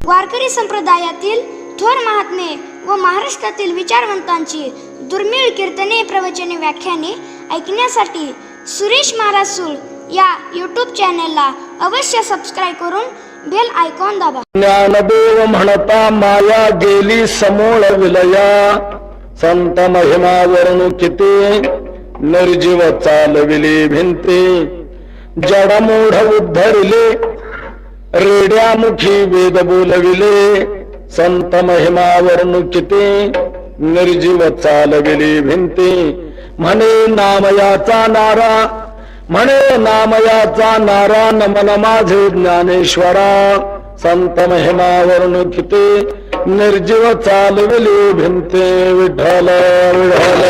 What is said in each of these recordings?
वारकरी संप्रदायातील थोर महात्मे व महाराष्ट्रातील विचारवंतांची दुर्मिळ कीर्तने, प्रवचने, व्याख्याने ऐकण्यासाठी सुरेश महाराज सूळ या यूट्यूब चॅनेलला अवश्य सबस्क्राईब करून बेल आयकॉन दाबा. ज्ञानदेव म्हणता माया गेली समूळ विलया, संत महिमा वर्णुकिते निर्जीव चालविले भिंते, जडमूढ उद्धरिले रेड्यामुखी वेद बोलविले, संत महिमा वर्णुकिते निर्जीव चालविले भिंते, म्हणे नामयाचा नारा, म्हणे नामयाचा नारा, नमन माझे ज्ञानेश्वरा, संत महिमा वर्णुकिते निर्जीव चालविले भिंते, विठ्ठल विठ्ठल.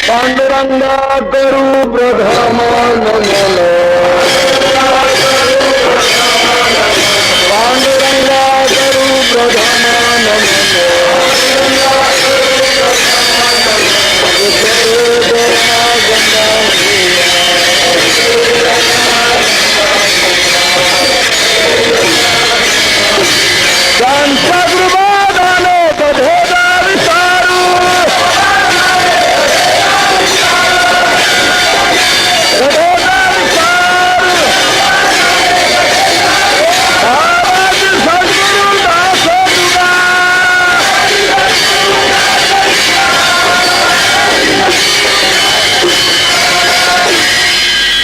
पांडुरंगा करू प्रथम नमन, पांडुरंगा करू प्रथम नमन, त्यांचा कृपादानो कधोदा विचारू, कधोदा विचारू, आवाज सद्गुरु दास तुगा,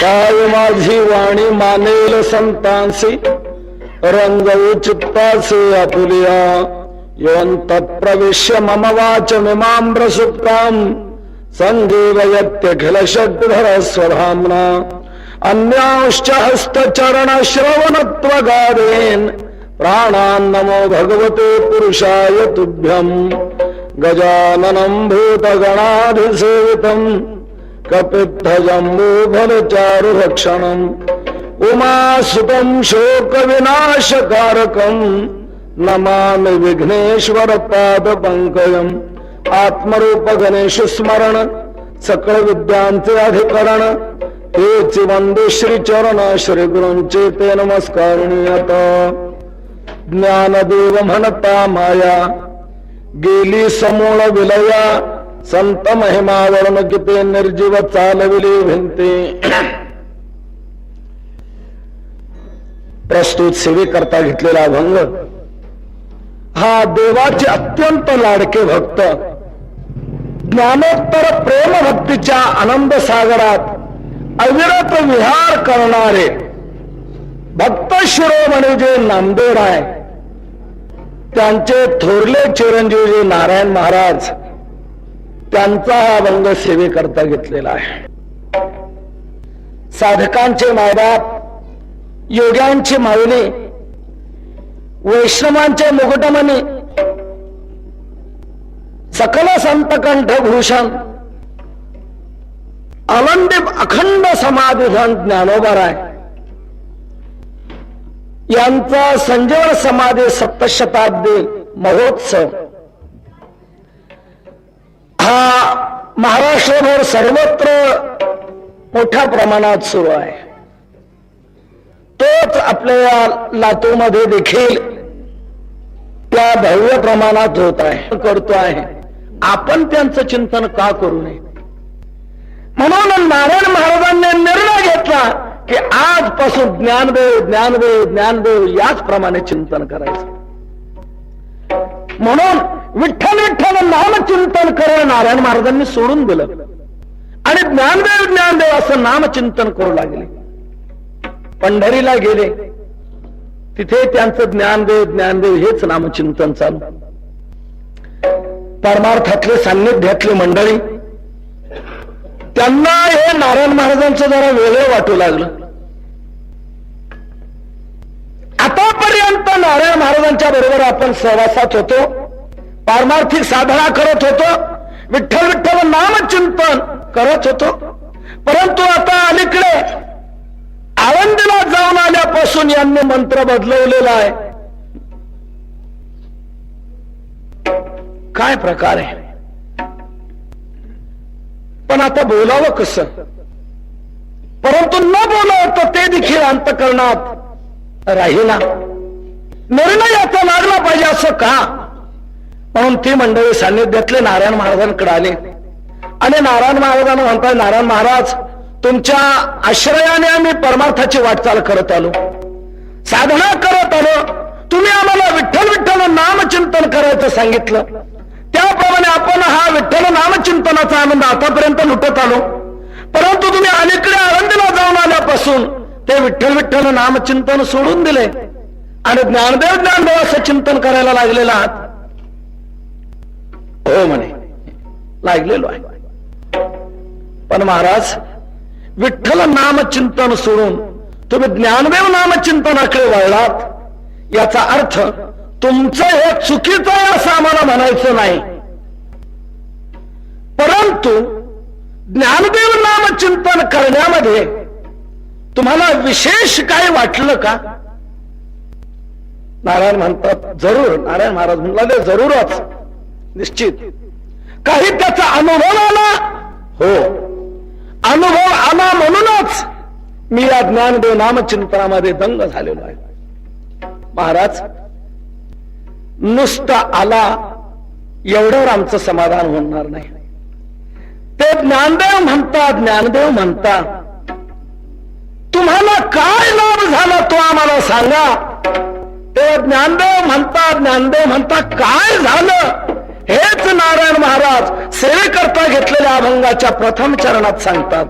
काय माझी वाणी मानेल संतांसी, रंगवू चित्तासे आपुलिया, यवंत प्रविश्य मम वाचमिमां सुप्तां, संजीवयत्यखिल शक्तिधर स्वधाम्ना, अन्यांश्च हस्तचरण श्रवणत्वगारेण, प्राणान् नमो भगवते पुरुषाय तुभ्यं, गजाननं भूतगणाधिसेवितं, कपित्थजम्बूफलचारुभक्षणम्, उमासुतं शोकविनाशकारकं, नमामि विघ्नेश्वर पादपङ्कजम्, आत्मरूप गणेश स्मरण सकळ विद्यांचे अधिकरण, तेच वंदे श्री चरण श्री गुरूंचे ते नमस्कारणीयत. ज्ञानदेव म्हणता माया गेली समूळ विलया, संत महिमा वर्णकिते निर्जीव चालविले भिंते. प्रस्तुत सेवेकरता घेतलेला अभंग हा देवाचे अत्यंत लाडके भक्त, ज्ञानोत्तर प्रेम भक्तीच्या आनंद सागरात अविरत विहार करणारे भक्त शिरोमणी जे नामदेवराय, त्यांचे थोरले चिरंजीव जे नारायण महाराज, त्यांचा हा अभंग सेवेकरता घेतलेला आहे. साधकांचे मायबाप, योग्यांची माऊली, वैष्णवांचे मुकुटमणी, सकल संत कंठभूषण, अलंदीप अखंड समाधिधन ज्ञानोबाराय यांचा संजीवन समाधी सप्तशताब्दी महोत्सव हा महाराष्ट्रभर सर्वत्र मोठ्या प्रमाणात सुरू आहे. तोच आपल्या लातूरमध्ये देखील त्या भव्य प्रमाणात होत आहे, करतो आहे. आपण त्यांचं चिंतन का करू नये, म्हणून नारायण महाराजांनी निर्णय घेतला की आजपासून ज्ञानदेव ज्ञानदेव ज्ञानदेव याच प्रमाणे चिंतन करायचं. म्हणून विठ्ठल विठ्ठल नामचिंतन करणं नारायण महाराजांनी सोडून दिलं आणि ज्ञानदेव ज्ञानदेव असं नामचिंतन करू लागले. पंढरीला गेले, तिथे त्यांचं ज्ञानदेव ज्ञानदेव हेच नामचिंतन चालू. परमार्थातले सान्निध्यातली मंडळी, त्यांना हे नारायण महाराजांचं जरा वेगळं वाटू लागलं. आतापर्यंत नारायण महाराजांच्या बरोबर आपण सहवासात होतो, पारमार्थिक साधना करत होतो, विठ्ठल विठ्ठल नामचिंतन करत होतो. परंतु आता अलीकडे तेव्हापासून यांनी मंत्र बदलवलेला आहे. काय प्रकार आहे. पण आता बोलावं कसं. परंतु न बोलावं तर ते देखील अंतःकरणात राहिला. निर्णय याचा लागला पाहिजे असं का. म्हणून ती मंडळी सान्निध्यातले नारायण महाराजांकडे आले आणि नारायण महाराजांना म्हणतात, नारायण महाराज, तुमच्या आश्रयाने आम्ही परमार्थाची वाटचाल करत आलो, साधना करत आलो. तुम्ही आम्हाला विठ्ठल विठ्ठल नामचिंतन करायचं सांगितलं, त्याप्रमाणे आपण हा विठ्ठल नामचिंतनाचा आनंद आतापर्यंत लुटत आलो. परंतु तुम्ही अलीकडे आळंदीला जाऊन आल्यापासून ते विठ्ठल विठ्ठल नामचिंतन सोडून दिले आणि ज्ञानदेव ज्ञानदेव असं चिंतन करायला लागलेला आहात. हो म्हणे, लागलेलो आहे. पण महाराज, विठ्ठल नामचिंतन सोडून तुम्ही ज्ञानदेव नामचिंतनाकडे वळलात, याचा अर्थ तुमचं हे चुकीचं आहे असं आम्हाला म्हणायचं नाही. परंतु ज्ञानदेव नामचिंतन करण्यामध्ये तुम्हाला विशेष काय वाटलं का. नारायण म्हणतात, जरूर. नारायण महाराज म्हणला, जरूरच, निश्चित. काही त्याचा अनुभव आला. हो, अनुभव आला म्हणूनच मी या ज्ञानदेव नामचिंतनामध्ये दंग झालेलो आहे. महाराज, नुसता आला एवढ्यावर आमचं समाधान होणार नाही. ते ज्ञानदेव म्हणता, ज्ञानदेव म्हणता, तुम्हाला काय लाभ झाला तो आम्हाला सांगा. ते ज्ञानदेव म्हणता, ज्ञानदेव म्हणता, काय झालं हेच नारायण महाराज सेवेकरता घेतलेल्या अभंगाच्या प्रथम चरणात सांगतात.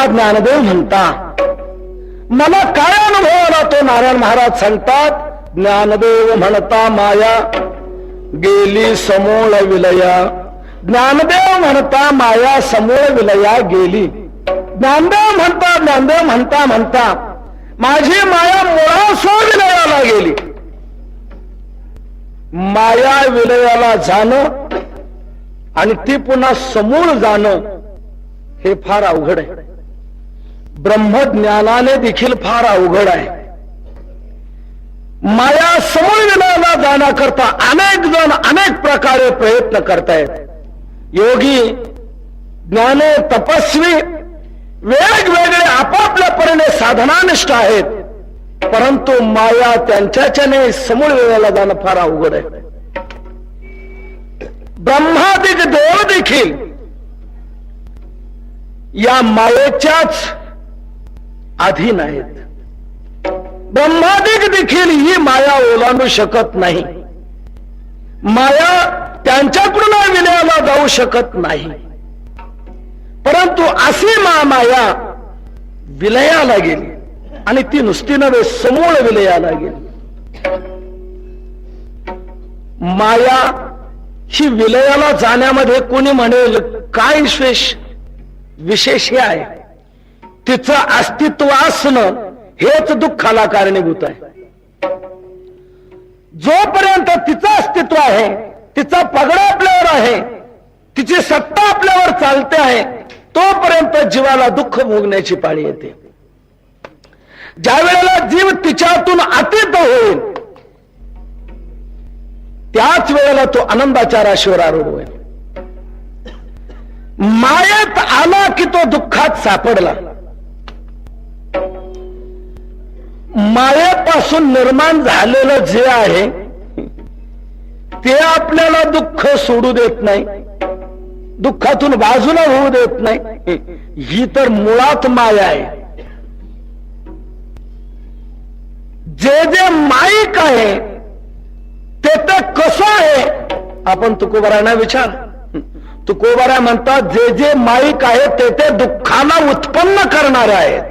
ज्ञानदेव म्हणता, मला काय अनुभव आला तो नारायण महाराज सांगतात. ज्ञानदेव म्हणता, माया गेली समूळ विलया. ज्ञानदेव म्हणता, माया समूळ विलया गेली. ज्ञानदेव म्हणता, ज्ञानदेव म्हणता म्हणता माझी माया मुळासह विलयाला गेली. माया विलयाला जाणं आणि ती पुन्हा समूळ जाणं हे फार अवघड आहे. ब्रह्मज्ञानाने देखील फार अवघड आहे. माया समूळ विलयाला जाण्याकरता अनेक जण अनेक प्रकारे प्रयत्न करतायत. योगी, ज्ञानी, तपस्वी वेगवेगळे आपापल्या परीने साधनानिष्ठ आहेत. परंतु माया त्यांच्याच्याने समूळ विलयाला जाणं फार अवघड आहे. ब्रह्मादिक देव देखील या मायेच्याच अधीन आहेत. ब्रह्मादिक देखील ही माया ओलांडू शकत नाही. माया त्यांच्याकडून विलयाला जाऊ शकत नाही. परंतु अशी माया विलयाला गेली आणि ती नुसती नव्हे, समूळ विलयाला गेली. माया ही विलयाला जाण्यामध्ये कोणी म्हणेल काय विशेष हे आहे. तिचं अस्तित्व असणं हेच दुःखाला कारणीभूत आहे. जोपर्यंत तिचं अस्तित्व अस्तित्व आहे, तिचा पगडा आपल्यावर आहे, तिची सत्ता आपल्यावर चालते आहे, तोपर्यंत जीवाला दुःख भोगण्याची पाळी येते. ज्या वेळेला जीव तिच्यातून अतीत होईल त्याच वेळेला तो आनंदाच्या राशीवर आरूढ होईल. मायेत आला की तो दुःखात सापडला. मायेपासून निर्माण झालेलं जे आहे ते आपल्याला दुःख सोडू देत नाही, दुःखातून बाजूला होऊ देत नाही. ही तर मुळात माया आहे. जे जे माईक आहे ते तर कसं आहे, आपण तुकोबारांना विचार. तुकोबारा म्हणतात जे जे माईक आहे ते ते दुःखाला उत्पन्न करणारे आहेत.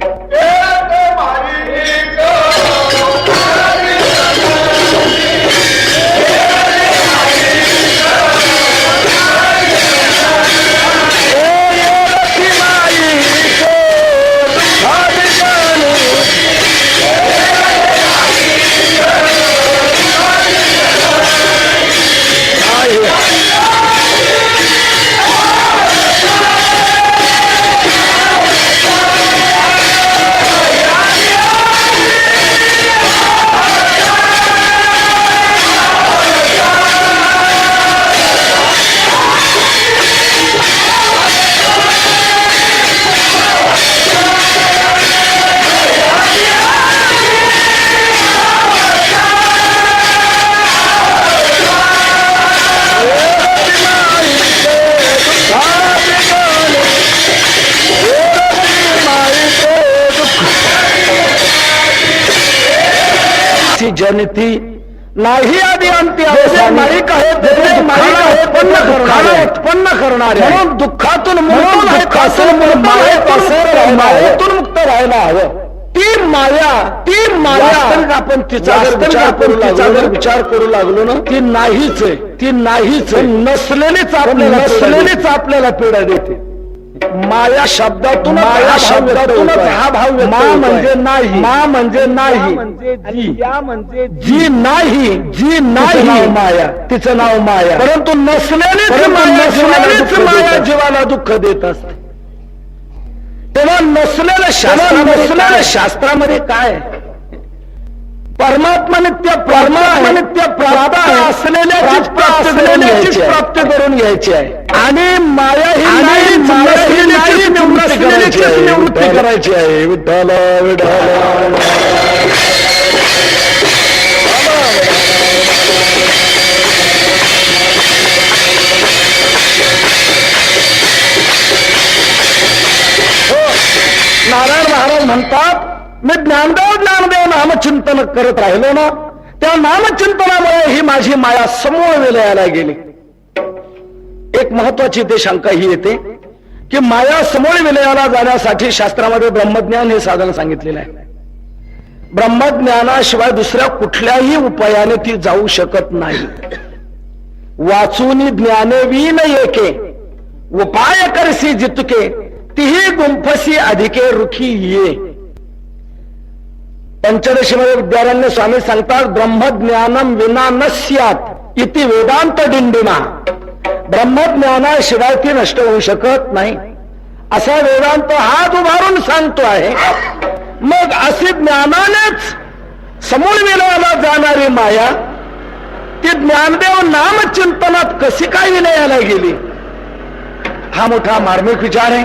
जनती नाही आधी अंती माईक आहे उत्पन्न करणारे, म्हणून दुःखातून मायेतून मुक्त राहायला हवं. ती माया आपण तिचा विचार करू लागलो ना, ती नाहीच आहे, ती नाहीच आहे. नसलेलीच आपल्याला पीडा देते. माया शब्दातून हा भाव, मा म्हणजे नाही, मा म्हणजे नाही, जी नाही माया, तिचं नाव माया. परंतु नसलेलीच माया जीवाला दुःख देत असते. तेव्हा नसलेलं शास्त्रामध्ये काय, परमात्मा नित्य प्राप्त असलेल्याचीच प्राप्त करून घ्यायची आहे. आणि माया ही निवृत्ती करायची आहे. विठ्ठल विठ्ठल नारायण महाराज म्हणतात, मी ज्ञानदेव नामचिंतन करत राहिलो ना, त्या नामचिंतनामुळे ही माझी माया समूळ विलयाला गेली. एक महत्वाची इथे शंका ही येते की माया समूळ विलयाला जाण्यासाठी शास्त्रामध्ये ब्रह्मज्ञान हे साधन सांगितलेलं आहे. ब्रह्मज्ञानाशिवाय दुसऱ्या कुठल्याही उपायाने ती जाऊ शकत नाही. वाचून ज्ञाने वीन एके उपाय करसी जितके तीही गुंफसी अधिके रुखी ये. पंचदशीमध्ये विद्यारण्य स्वामी सांगतात, ब्रह्मज्ञानम विना न स्यात् इति वेदांत डिंडिमा. ब्रह्मज्ञानाशिवाय ती नष्ट होऊ शकत नाही असा वेदांत हात उभारून सांगतो आहे. मग अशी ज्ञानानेच समूळ विलयाला जाणारी माया ती ज्ञानदेव नामचिंतनात कशी काय विलयाला गेली, हा मोठा मार्मिक विचार आहे.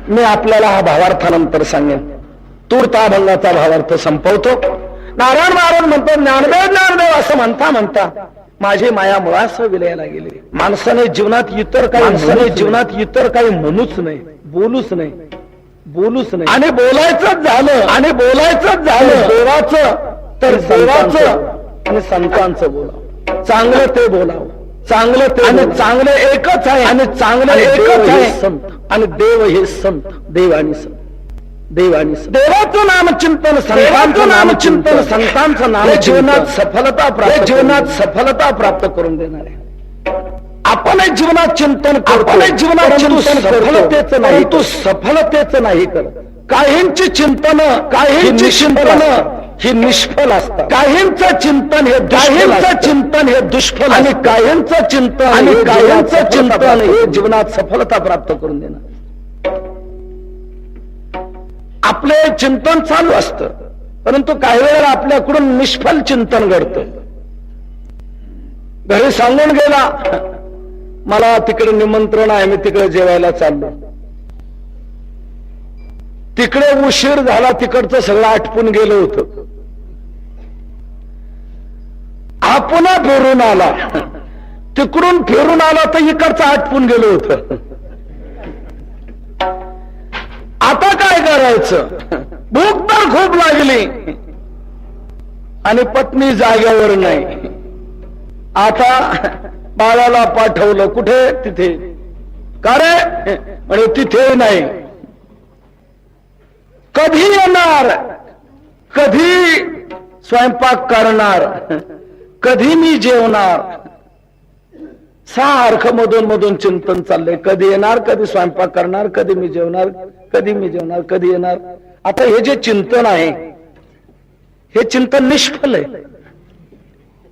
मी आपल्याला हा भावार्थानंतर सांगेन. तूर्ताभंगाचा भावार्थ संपवतो. नारायण महाराज म्हणतो, ज्ञानदेव असं म्हणता माझी माया मुळास विलयाला गेली. माणसाने जीवनात इतर काही म्हणूच नाही, बोलूच नाही. आणि बोलायचंच झालं देवाचं तर देवाचं आणि संतांचं बोलावं. चांगलं ते बोलावं, चांगलं ते आणि चांगलं एकच आहे, आणि चांगलं एकच आहे संत. आणि देव हे संत, देव आणि संत. देवाचं नामचिंतन, संतांचं नाम जीवनात सफलता प्राप्त करून देणार आहे. आपण जीवनात चिंतन करतो, सफलतेच नाही करत. काहींची चिंतन ही निष्फल असतात. काहींचं चिंतन हे दुष्फल आणि काहींचं चिंतन हे जीवनात सफलता प्राप्त करून देणार. आपले चिंतन चालू असतं, परंतु काही वेळेला आपल्याकडून निष्फल चिंतन घडतं. घरी सांगून गेला, मला तिकडे निमंत्रण आहे, मी तिकडे जेवायला चाललो. तिकडे उशीर झाला, तिकडचं सगळं आटपून गेलं होतं. हा पुन्हा फिरून आला, तिकडून फिरून आला तर इकडचं आटपून गेलं होतं. आता काय करायचं? भूक तर खूप लागली आणि पत्नी जाग्यावर नाही. आता बाळाला पाठवलं, कुठे? तिथे. का रे? म्हणजे तिथे नाही. कधी येणार, कधी स्वयंपाक करणार, कधी मी जेवणार, सारखं मधून मधून चिंतन चाललंय. कधी येणार, कधी स्वयंपाक करणार, कधी मी जेवणार, कधी येणार. आता हे जे चिंतन आहे, हे चिंतन निष्फल आहे.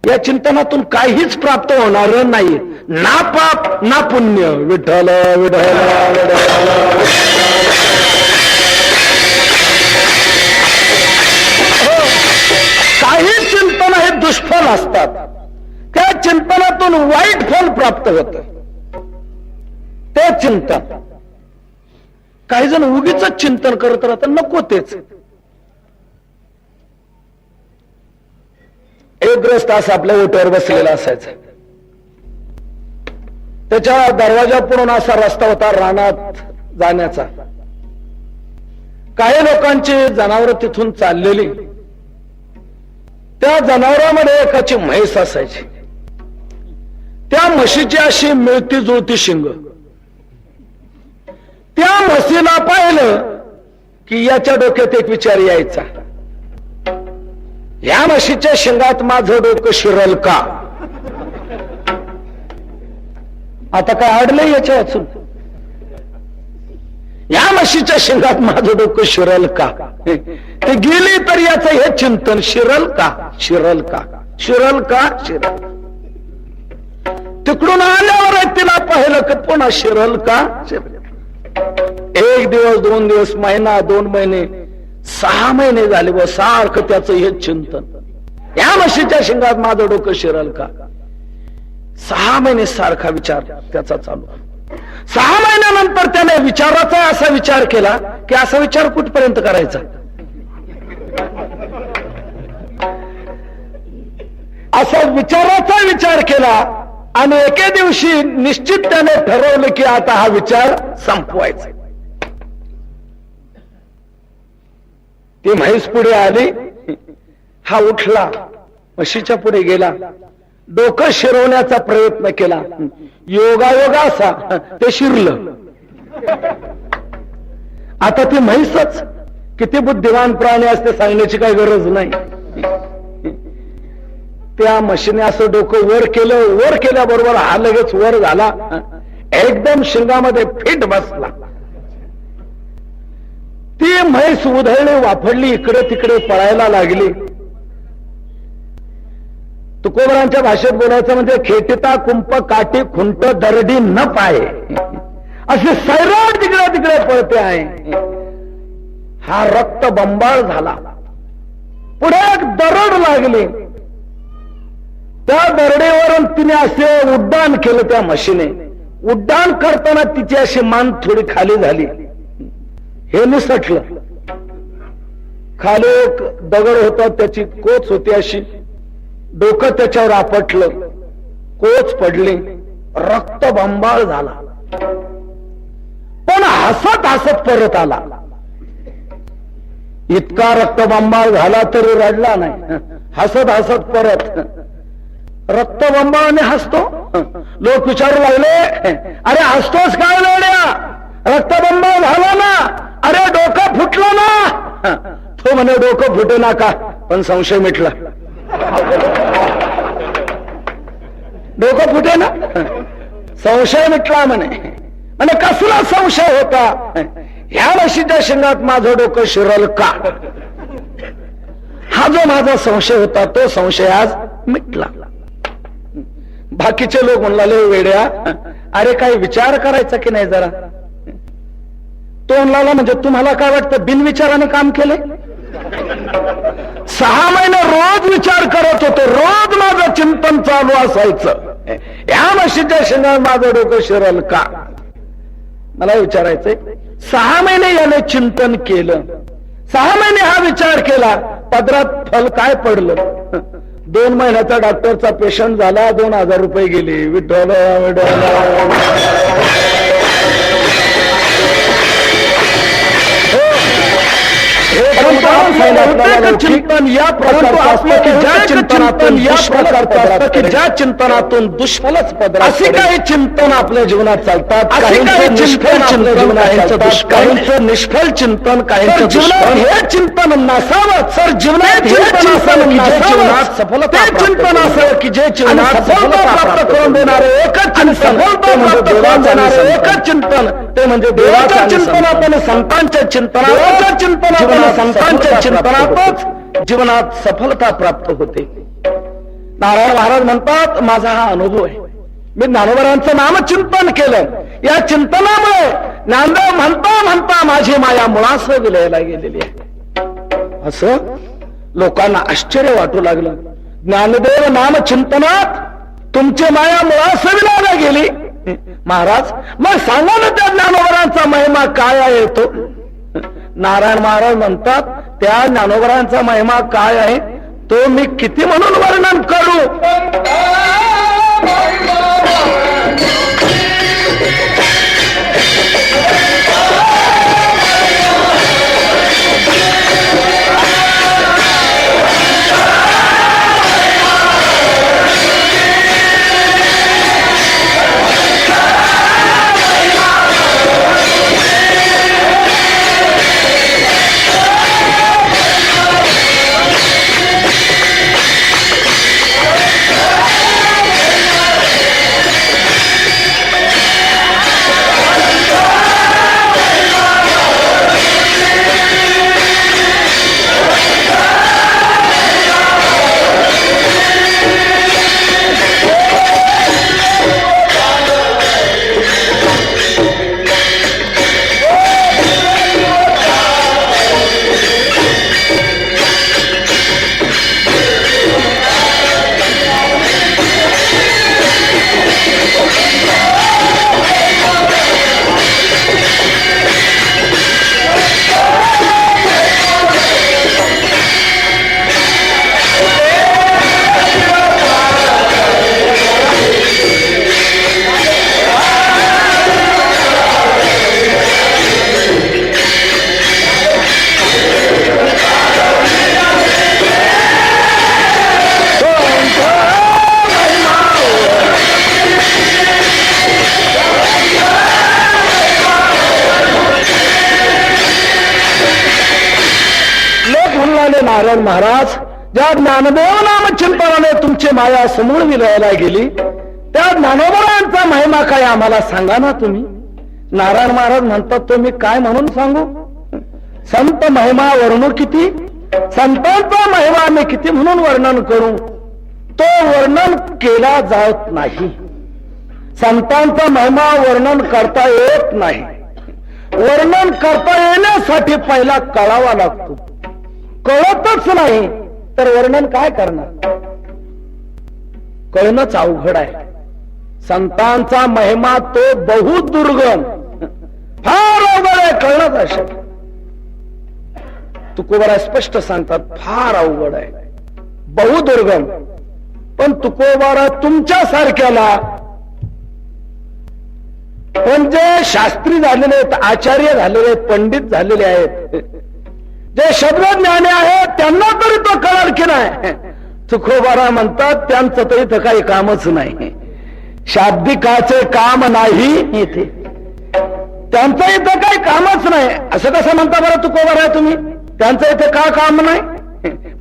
या चिंतनातून काहीच प्राप्त होणार नाही, ना पाप ना पुण्य. विठ्ठल विठ्ठल विठ्ठल. काही चिंतन हे दुष्फल असतात, त्या चिंतनातून वाईट फल प्राप्त होतं. ते चिंतन काही जण उगीच चिंतन करत राहतात, नको तेच. एक ग्रस्त असं आपल्या ओट्यावर बसलेला असायचा. त्याच्या दरवाजा पुढून असा रस्ता होता रानात जाण्याचा. काही लोकांची जनावर तिथून चाललेली. त्या जनावरांमध्ये एकाची म्हैस असायची. त्या म्हशीची अशी मिळती जुळती शिंग. त्या म्हशीला पाहिलं की याच्या डोक्यात एक विचार यायचा, या म्हशीच्या शिंगात माझं डोकं शिरल का? आता काय अडलंय याच्या वाचून? या म्हशीच्या शिंगात माझं डोकं शिरल का? ते गेली तर याचं हे चिंतन, शिरल का, शिरल का, शिरल का, शिरल. तिकडून आल्यावर तिला पाहिलं की पुन्हा शिरल का, शिरल. एक दिवस, 2 दिवस, महिना, 2 महिने, 6 महिने झाले व सारखं त्याचं हे चिंतन, या म्हशीच्या शिंगात माझं डोकं शिरल का. 6 महिने सारखा विचार त्याचा चालू. 6 महिन्यानंतर त्याने विचाराचा असा विचार केला की असा विचार कुठपर्यंत करायचा. असा विचाराचा विचार केला आणि एके दिवशी निश्चित त्याने ठरवलं की आता हा विचार संपवायचा. ती म्हैस पुढे आली, हा उठला, म्हशीच्या पुढे गेला, डोकं शिरवण्याचा प्रयत्न केला. योगायोगा असा ते शिरलं. आता ती म्हैसच किती बुद्धिमान प्राणी असते सांगण्याची काही गरज नाही. त्या म्हशीने असं डोकं वर केलं, वर केल्याबरोबर हा लगेच वर झाला, एकदम शिंगामध्ये फिट बसला. ती म्हैस उधळली, वाफडली, इकडे तिकडे पळायला लागली. तुकोबरांच्या भाषेत बोलायचं म्हणजे खेटिता कुंप काठी खुंट दरडी न पाय, असे सैराट तिकडे तिकडे पळते आहे. हा रक्त बंबाळ झाला. पुढे एक दरड लागली. त्या दरडेवरून तिने असे उड्डाण केलं. त्या म्हशीने उड्डाण करताना तिची अशी मान थोडी खाली झाली, हे निसटलं. खाली एक दगड होता, त्याची कोच होती अशी, डोकं त्याच्यावर आपटलं, कोच पडली, रक्त बंबाळ झाला. पण हसत हसत परत आला. इतका रक्त बंबाळ झाला तरी रडला नाही. हसत हसत परत. रक्त बंबाळाने हसतो. लोक विचारू लागले, अरे हसतोस काय लोड्या, रक्तबंबाळ झाला ना, अरे डोकं फुटलं ना. तो म्हणे डोकं फुटे ना का, पण संशय मिटला. डोकं फुटे ना, संशय मिटला म्हणे. आणि कसला संशय होता, ह्या म्हशीच्या शिंगात माझं डोकं शिरल का. हा जो माझा संशय होता तो संशय आज मिटला. बाकीचे लोक म्हणले वेड्या, अरे काही विचार करायचा की नाही जरा. तो म्हणला म्हणजे तुम्हाला काय वाटतं बिनविचाराने काम केलंय? 6 महिने रोज विचार करत होतो, रोज माझं चिंतन चालू असायचं. या म्हशीच्या शेंगात माझं डोकं शिरल का? मला विचारायचंय, 6 महिने याने चिंतन केलं, 6 महिने हा विचार केला, पदरात फल काय पडलं? 2 महिन्याचा डॉक्टरचा पेशंट झाला, 2000 रुपये गेले. विठ्ठल चिंतन या प्रकारचं असतं की ज्या चिंतनातून या प्रकारचं असतं की ज्या चिंतनातून दुष्फलच पदर. असे काही चिंतन आपल्या जीवनात चालतात, काहींचं निष्फळ चिंतन, काहींचं निष्फळ चिंतन, काहींचं जीवनात हे चिंतन नसावं. सर जीवनात चिंतन असावं की जे जीवनात सफलता, चिंतन असावं की जे जीवनात सफलता प्राप्त करून देणारे एकच चिंतन, सफलता प्राप्त करून देणारे एकच चिंतन ते म्हणजे देवाच्या चिंतनातून, संतांच्या चिंतनात, चिंतनातून संतांच्या चिंतनातच जीवनात सफलता प्राप्त होते. नारायण महाराज म्हणतात, माझा हा अनुभव आहे. मी ज्ञानोबरांचं नामचिंतन केलं. या चिंतनामुळे ज्ञानदेव म्हणता म्हणता माझी माया मुळासह विलयाला गेलेली आहे. असं लोकांना आश्चर्य वाटू लागलं. ज्ञानदेव नामचिंतनात तुमची माया मुळासह विलयाला गेली. महाराज मग सांगा ना त्या ज्ञानोबरांचा महिमा काय आहे तो? नारायण महाराज म्हणतात, त्या ज्ञानोबरांचा महिमा काय आहे तो मी किती म्हणून वर्णन करू? नारायण महाराज ज्या ज्ञानदेव नामचिंतनाने तुमची माया समूळ विलयाला गेली, त्या ज्ञानोबरांचा महिमा काय आम्हाला सांगा ना तुम्ही. नारायण महाराज म्हणतात, तो मी काय म्हणून सांगू? संत महिमा वर्णू किती, संतांचा महिमा आम्ही किती म्हणून वर्णन करू? तो वर्णन केला जात नाही. संतांचा महिमा वर्णन करता येत नाही. वर्णन करता येण्यासाठी पहिला कळावा लागतो. कळतच नाही तर वर्णन काय करणार? कळणंच अवघड आहे. संतांचा महिमा तो बहुत दुर्गम, फार अवघड आहे. कळणंच अशक्य. तुकोबारा स्पष्ट सांगतात, फार अवघड आहे, बहु दुर्गम. पण तुकोबारा तुमच्या सारख्याला, पण जे शास्त्री झालेले आहेत, आचार्य झालेले आहेत, पंडित झालेले आहेत, जे शब्दज्ञानी आहेत, त्यांना तरी तो कळाल की नाही? तुकोबारा म्हणतात, त्यांचं तर इथं काही कामच नाही. शाब्दिकाचे काम नाही इथे, त्यांचं इथं काही कामच नाही. असं कसं म्हणता बरं तुकोबारा तुम्ही? त्यांचं इथे का काम नाही?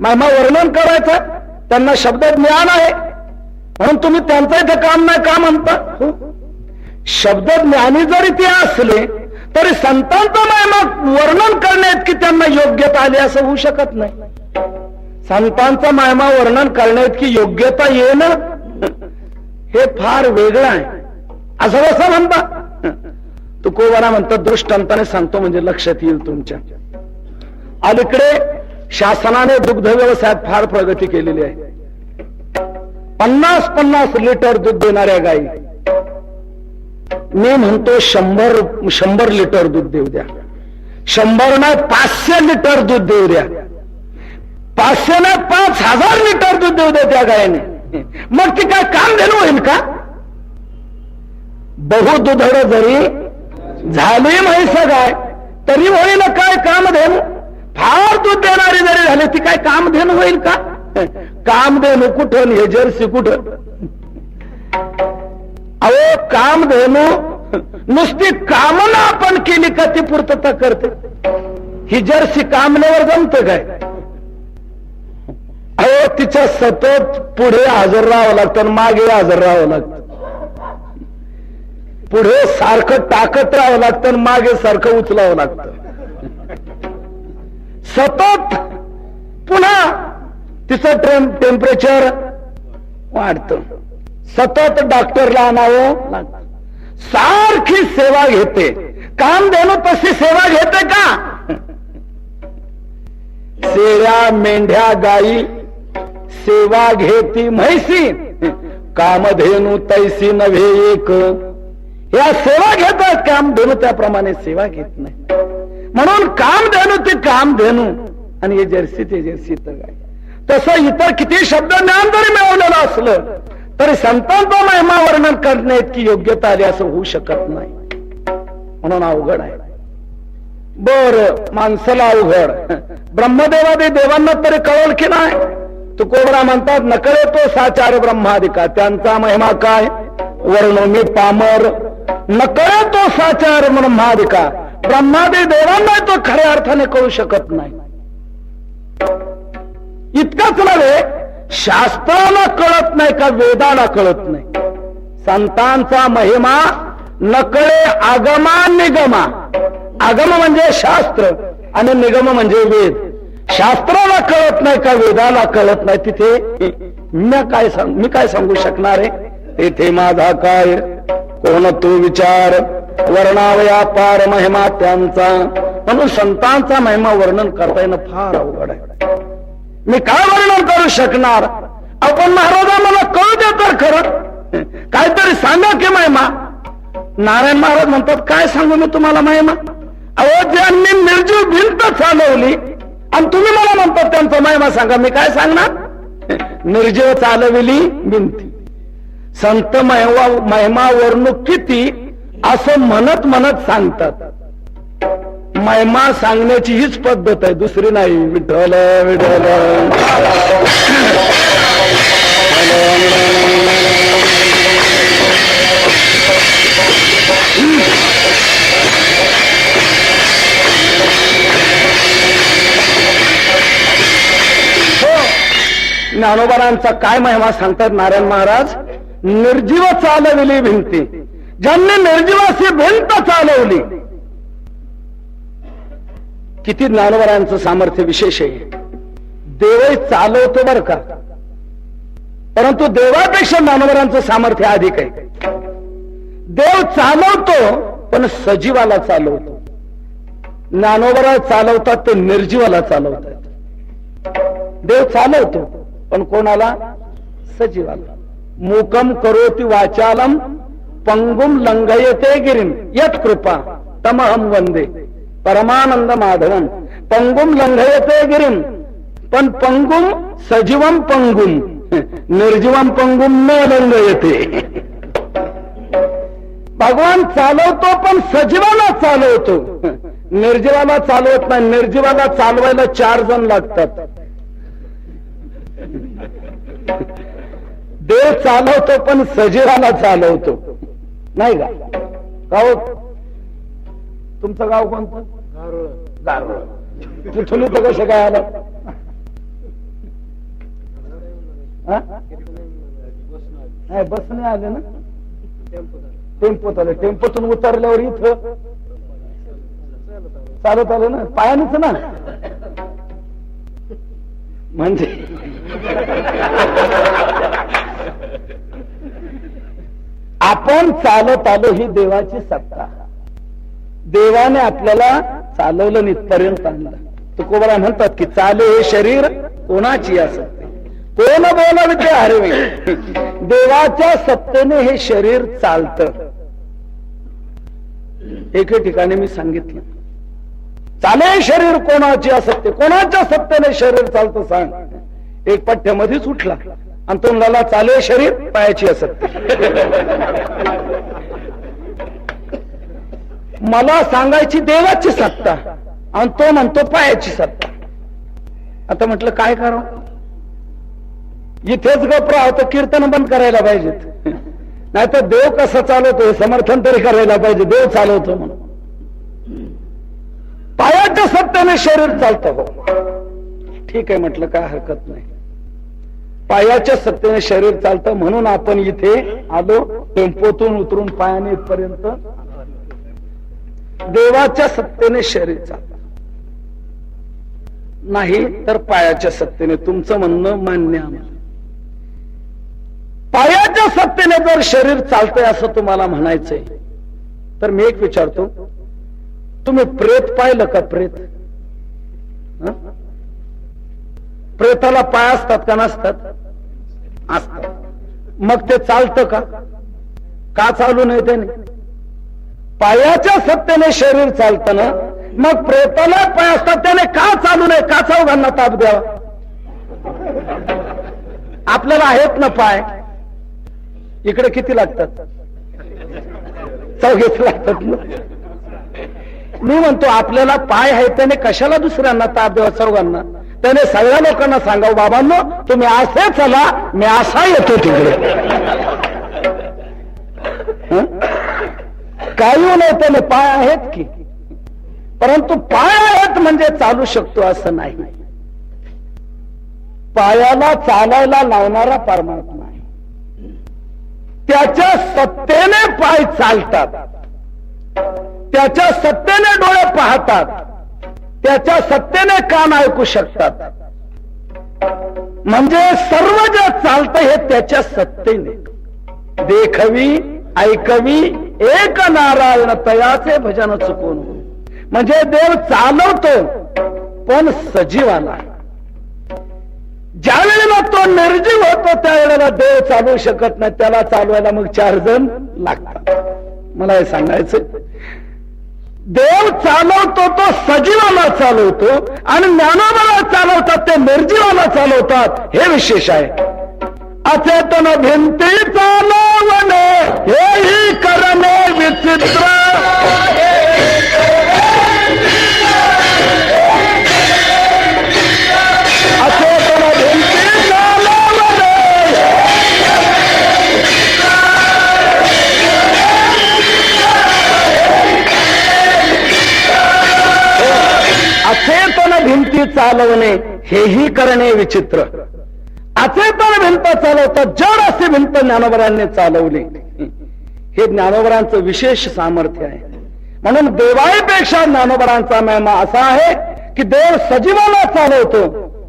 महिमा वर्णन करायचं, त्यांना शब्द ज्ञान आहे म्हणून तुम्ही त्यांचं इथे काम नाही का म्हणता? शब्द ज्ञानी जरी ते असले तरी संतांचा महिमा वर्णन करण्यात की त्यांना योग्यता आली असं होऊ शकत नाही. संतांचा महिमा वर्णन करण्याची योग्यता येणं हे फार वेगळं आहे. असं कसं म्हणता? तुकोबारा म्हणतात दृष्टांताने सांगतो म्हणजे लक्षात येईल तुमच्या. अलीकडे शासनाने दुग्ध व्यवसायात फार प्रगती केलेली आहे. 50-50 लिटर दूध देणाऱ्या गायी मी म्हणतो 100 लिटर दूध देऊ द्या. 100 नाही 500 लिटर दूध देऊ द्या. 500 नाही 5000 लिटर दूध देऊ द्या त्या गायीने. मग ती काय काम देणं होईल का? बहु दुधड जरी झाली म्हैस गाय तरी होईल काय काम देणं? फार दूध देणारी जरी झाली ती काय काम देणं होईल का? काम देणं कुठं हे जर्सी कुठं? अहो काम देणं नुसती कामना आपण केली का ती पूर्तता करते? ही जर्सी कामनेवर जमत काय? अहो तिच्या सतत पुढे हजर राहावं लागतं आणि मागे हजर राहावं लागतं. पुढे सारखं टाकत राहावं लागतं आणि मागे सारखं उचलावं लागतं. सतत पुन्हा तिचं टेम्परेचर वाढतं. सतत डॉक्टरला आणावं लागतं. सारखी सेवा घेते. काम देणं तशी सेवा घेते का? शेळ्या मेंढ्या गायी सेवा घेती म्हैसी कामधेनु तैसी नव्हे एक. या सेवा घेतात. काम धेनू त्याप्रमाणे सेवा घेत नाही. म्हणून काम धेनू ते काम धेनू आणि हे जर्सी ते जर्सी तर काय. तसं इतर किती शब्द ज्ञान जरी मिळवलेलं असलं तरी संतांचा महिमा वर्णन करणे इतकी योग्यता आली असं होऊ शकत नाही. म्हणून अवघड आहे. बर माणसाला अवघड. ब्रह्मदेवादी देवांना तरी कळल की नाही? तुकोबरा म्हणतात नकळे तो साचार ब्रह्मादिका. त्यांचा महिमा काय वर्णो मी पामर. नकळे तो साचार ब्रह्मादिका. ब्रह्मादी देवांना तो खऱ्या अर्थाने कळू शकत नाही. इतकंच नव्हे शास्त्राला कळत नाही का वेदाला कळत नाही. संतांचा महिमा नकळे आगमा निगमा. आगम म्हणजे शास्त्र आणि निगम म्हणजे वेद. शास्त्राला कळत नाही का वेदाला कळत नाही. तिथे मी काय सांगू शकणार आहे? तेथे माझा काय कोण तो विचार वर्णावया पार महिमा त्यांचा. म्हणून संतांचा महिमा वर्णन करता येणं फार अवघड आहे. मी काय वर्णन करू शकणार? आपण महाराजा मला कळू दे तर खरं. काहीतरी सांगा की महिमा. नारायण महाराज म्हणतात काय सांगू मी तुम्हाला महिमा? अहो ज्यांनी निर्जीव भिंत चालवली आणि तुम्ही मला म्हणतात त्यांचा महिमा सांगा. मी काय सांगणार? निर्जीव चालविली भिंती. संत महिमा वर्णू किती असं म्हणत म्हणत सांगतात. महिमा सांगण्याची हीच पद्धत आहे, दुसरी नाही. विठ्ठल विठ्ठल ज्ञानोबारांचा काय महिमा सांगतात नारायण महाराज? निर्जीव चालविली भिंती. ज्यांनी निर्जीवाची भिंत चालवली. किती ज्ञानोबारांचं सामर्थ्य विशेष आहे. देव चालवतो बर का, परंतु देवापेक्षा ज्ञानोबारांचं सामर्थ्य अधिक आहे. देव चालवतो पण सजीवाला चालवतो. ज्ञानोबा चालवतात ते निर्जीवाला चालवतात. देव चालवतो पण कोणाला? सजीवाला. मूकम करोति वाचालम पंगुम लंघयते गिरिम यत कृपा तमहम वंदे परमानंद माधवम. पंगुम लंघयते गिरिम पण पंगुम सजीवम पंगुम निर्जीवम पंगुम न लंघयते. भगवान चालवतो पण सजीवाला चालवतो, निर्जीवाला चालवत नाही. निर्जीवाला चालवायला 4 जण लागतात. देव चालवतो पण सजीवाला चालवतो नाही का? गाव तुमचं गाव कोणतं? गारोळ. तिथून इथं कसं काय आलं? नाही बसने आले ना. टेम्पोत आले. टेम्पोतून उतरल्यावर इथं चालत आलं ना. पायानेच ना. म्हणजे आपण चालत आलो ही देवाची सत्ता. देवाने आपल्याला चालवलं आणि इथपर्यंत आणलं. तुकोबरा म्हणतात की चाले हे शरीर कोणाची असते, कोण बोलावे ते हरवे. देवाच्या सत्तेने हे शरीर चालतं. एके ठिकाणी मी सांगितलं, चाले शरीर कोणाची असते, कोणाच्या सत्तेने शरीर चालतं सांग. एक पठ्यामध्येच उठला आणि तो म्हणाला चाले शरीर पायाची असते. मला सांगायची देवाची सत्ता आणि तो म्हणतो पायाची सत्ता. आता म्हटलं काय करावं, इथेच गप राहतो, कीर्तन बंद करायला पाहिजेत. नाही तर देव कसं चालवतो समर्थन तरी करायला पाहिजे. देव चालवतो म्हणून पायाच्या सत्तेने शरीर चालतं. हो ठीक आहे म्हटलं, काय हरकत नाही. पायाच्या सत्तेने शरीर चालतं म्हणून आपण इथे आलो, टेम्पोतून उतरून पायाने इथपर्यंत. देवाच्या सत्तेने शरीर चालतं नाही तर पायाच्या सत्तेने. तुमचं म्हणणं मान्य आम्हाला. पायाच्या सत्तेने जर शरीर चालतंय असं तुम्हाला म्हणायचंय तर मी एक विचारतो, तुम्ही प्रेत पाहिलं का? प्रेत, प्रेताला पाय असतात का नसतात? असतात. मग ते चालतं का? का चालू नाही त्याने? पायाच्या सत्तेने शरीर चालतं ना, मग प्रेताला पाय असतात त्याने का चालू नाही? का चौघांना ताप द्यावा? आपल्याला आहेत ना पाय, इकडे किती लागतात? चौघेच लागतात ना. मी म्हणतो आपल्याला पाय आहे त्याने कशाला दुसऱ्यांना ताप द्यावा? चौघांना. त्याने सगळ्या लोकांना सांगावं, बाबांनो तुम्ही असे चला, मी असा येतो तिकडे. काही नाही, त्याने पाय आहेत की, परंतु पाय आहेत म्हणजे चालू शकतो असं नाही. पायाला चालायला लावणारा परमात्मा आहे. त्याच्या सत्तेने पाय चालतात, त्याच्या सत्तेने डोळे पाहतात, त्याच्या सत्तेने कान ऐकू शकतात. म्हणजे सर्व जे चालतं हे त्याच्या सत्तेने. देखवी ऐकवी एक नारायण तयाचे भजन चुकून. म्हणजे देव चालवतो पण सजीवाला. ज्या वेळेला तो निर्जीव होतो त्यावेळेला देव चालवू शकत नाही. त्याला चालवायला मग 4 जण लागतात. मला हे सांगायचं, देव चालवतो तो सजीवाला चालवतो आणि ज्ञानोबाला चालवतात ते निर्जीवाला चालवतात. हे विशेष आहे. अचेतन भिंती चालवणे हेही करणे विचित्र. अचेतन भिंती चालवणे अचेतन भिंती चालवणे हेही करणे विचित्र. अचेतन भिंत चालवतात, जड अशी भिंत ज्ञानोबरांनी चालवली. हे ज्ञानोबरांचं विशेष सामर्थ्य आहे. म्हणून देवाईपेक्षा ज्ञानोबरांचा महिमा असा आहे की देव सजीवाला चालवतो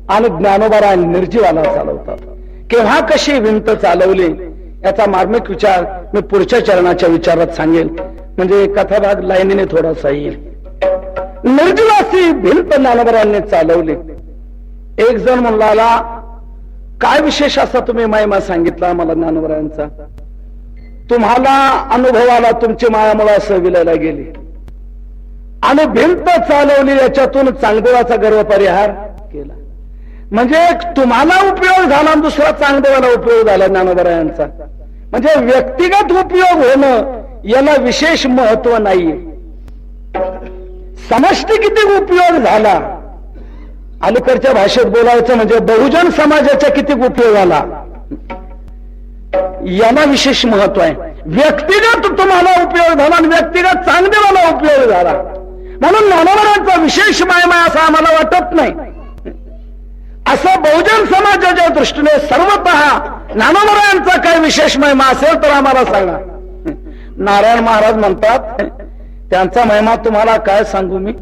आणि ज्ञानोबरा निर्जीवाला चालवतात. केव्हा कशी भिंत चालवली याचा मार्मिक विचार मी पुढच्या चरणाच्या विचारात सांगेल. म्हणजे कथाभाग लाईनीने थोडासा येईल. निर्जीवासी भिंत ज्ञानोबरांनी चालवली. एक जण म्हणला, काय विशेष असा तुम्ही महिमा सांगितला मला ज्ञानोबरांचा? तुम्हाला अनुभवाला तुमची मायामुळे असं विलायला गेली आणि भिंत चालवली, याच्यातून चांगदेवाचा गर्व परिहार केला. म्हणजे तुम्हाला उपयोग झाला, दुसरा चांगदेवाला उपयोग झाला ज्ञानोबरांचा. म्हणजे व्यक्तिगत उपयोग होणं याला विशेष महत्व नाहीये. समष्टी किती उपयोग झाला, अलीकडच्या भाषेत बोलायचं म्हणजे बहुजन समाजाचा किती उपयोग झाला याला विशेष महत्व आहे. व्यक्तिगत तुम्हाला उपयोग झाला आणि व्यक्तिगत चांगदेवाला उपयोग झाला. म्हणून ज्ञानोबरांचा विशेष महिमा असा आम्हाला वाटत नाही. असं बहुजन समाजाच्या दृष्टीने सर्वतः ज्ञानोबरांचा काही विशेष महिमा असेल तर आम्हाला सांगा. नारायण महाराज म्हणतात, त्यांचा महिमा तुम्हाला काय सांगू मी.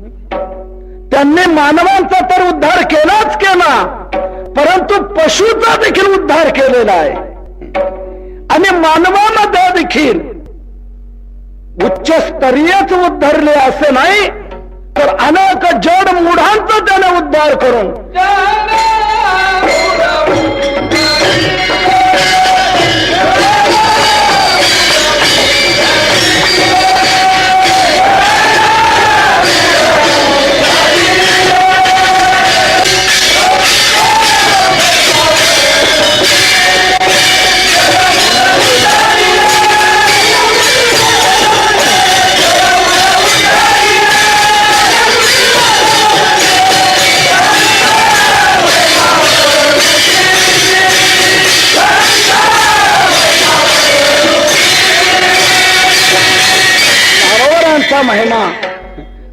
त्यांनी मानवांचा तर उद्धार केलाच केला, परंतु पशूचा देखील उद्धार केलेला आहे आणि मानवामध्ये देखील उच्च स्तरीयच उद्धारले असे नाही तर अनेक जड मूढांचा त्याने उद्धार करून महिमा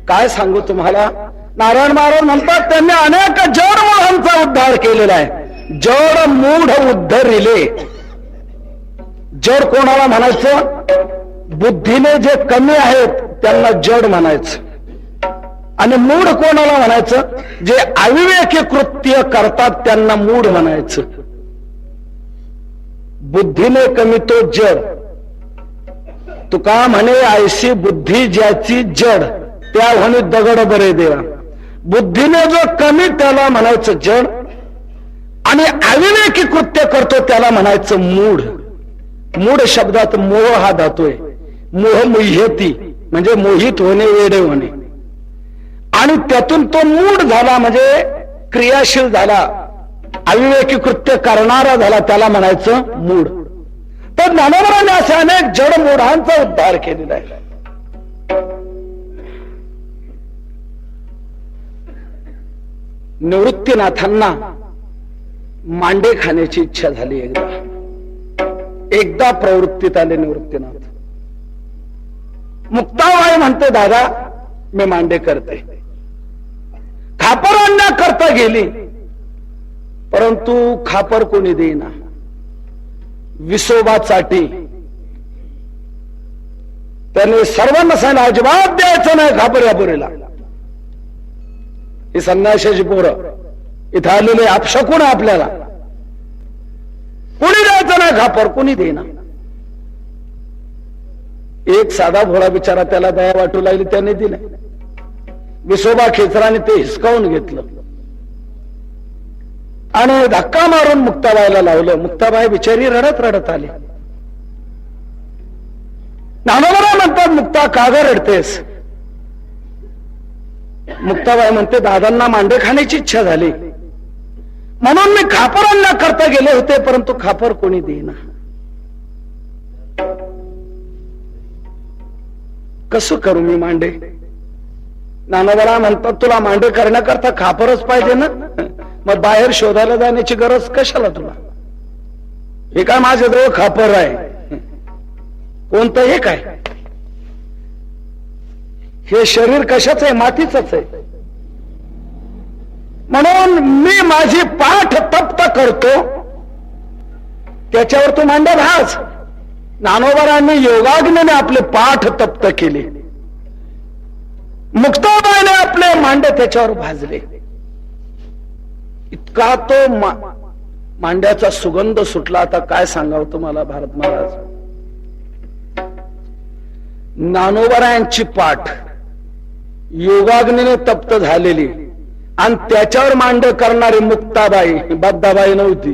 काय सांगू तुम्हाला. नारायण महाराज म्हणतात त्यांनी अनेक जड मूढांचा उद्धार केलेला आहे. जड मूढ उद्धरिले. जड कोणाला म्हणायचं? बुद्धीने जे कमी आहेत त्यांना जड म्हणायचं आणि मूढ कोणाला म्हणायचं? जे अविवेकी कृत्य करतात त्यांना मूढ म्हणायचं. बुद्धीने कमी तो जड. तुका म्हणे ऐशी बुद्धी ज्याची जड त्या म्हणे दगड बरे देवा. बुद्धीने जो कमी त्याला म्हणायचं जड आणि अविवेकी कृत्य करतो त्याला म्हणायचं मूढ. मूढ शब्दात मोह हा धातू आहे. मोह मुह्यती म्हणजे मोहित होणे, वेडे होणे. आणि त्यातून तो मूढ झाला म्हणजे क्रियाशील झाला, अविवेकी कृत्य करणारा झाला, त्याला म्हणायचं मूढ. तर ज्ञानोबरांनी असे अनेक जड मूढांचा उद्धार केलेला आहे. निवृत्तीनाथांना मांडे खाण्याची इच्छा झाली. एकदा प्रवृत्तीत आले निवृत्तीनाथ. मुक्ताबाई म्हणते दादा मी मांडे करते. खापर आणण्याकरता गेली परंतु खापर कोणी देईना. विसोबासाठी त्याने सर्वांना सांगितलं अजिबात द्यायचं नाही खापर या पोरीला. ही संन्याशाची पोरं इथं आलेले अपशकुन आपल्याला. कोणी द्यायचं नाही खापर, कोणी देईना. एक साधा भोळा बिचारा त्याला दया वाटू लागली त्याने दिलं. विसोबा खेचराने ते हिसकावून घेतलं आणि धक्का मारून मुक्ताबाईला लावलं. मुक्ताबाई बिचारी रडत रडत आली. ज्ञानोबा म्हणतात मुक्ता का ग रडतेस? मुक्ताबाई म्हणते दादांना मांडे खाण्याची इच्छा झाली म्हणून मी खापर आणण्याकरता गेले होते परंतु खापर कोणी देईना. कसं करू मी मांडे? ज्ञानोबा म्हणतात तुला मांडे करण्याकरता खापरच पाहिजे ना, मग बाहेर शोधायला जाण्याची गरज कशाला तुला? हे काय माझ्याजवळ खापर आहे. कोणतं हे काय? हे शरीर कशाच आहे? मातीच आहे. म्हणून मी माझी पाठ तप्त करतो त्याच्यावर तू मांडे भाज. ज्ञानोबांनी योगाग्नीने आपले पाठ तप्त केले. मुक्ताबाईने आपले मांडे त्याच्यावर भाजले. इतका तो मांड्याचा सुगंध सुटला. आता काय सांगावं तुम्हाला भारत महाराज. ज्ञानोबरायांची पाठ योगाग्नीने तप्त झालेली आणि त्याच्यावर मांड करणारी मुक्ताबाई बद्दाबाई नव्हती.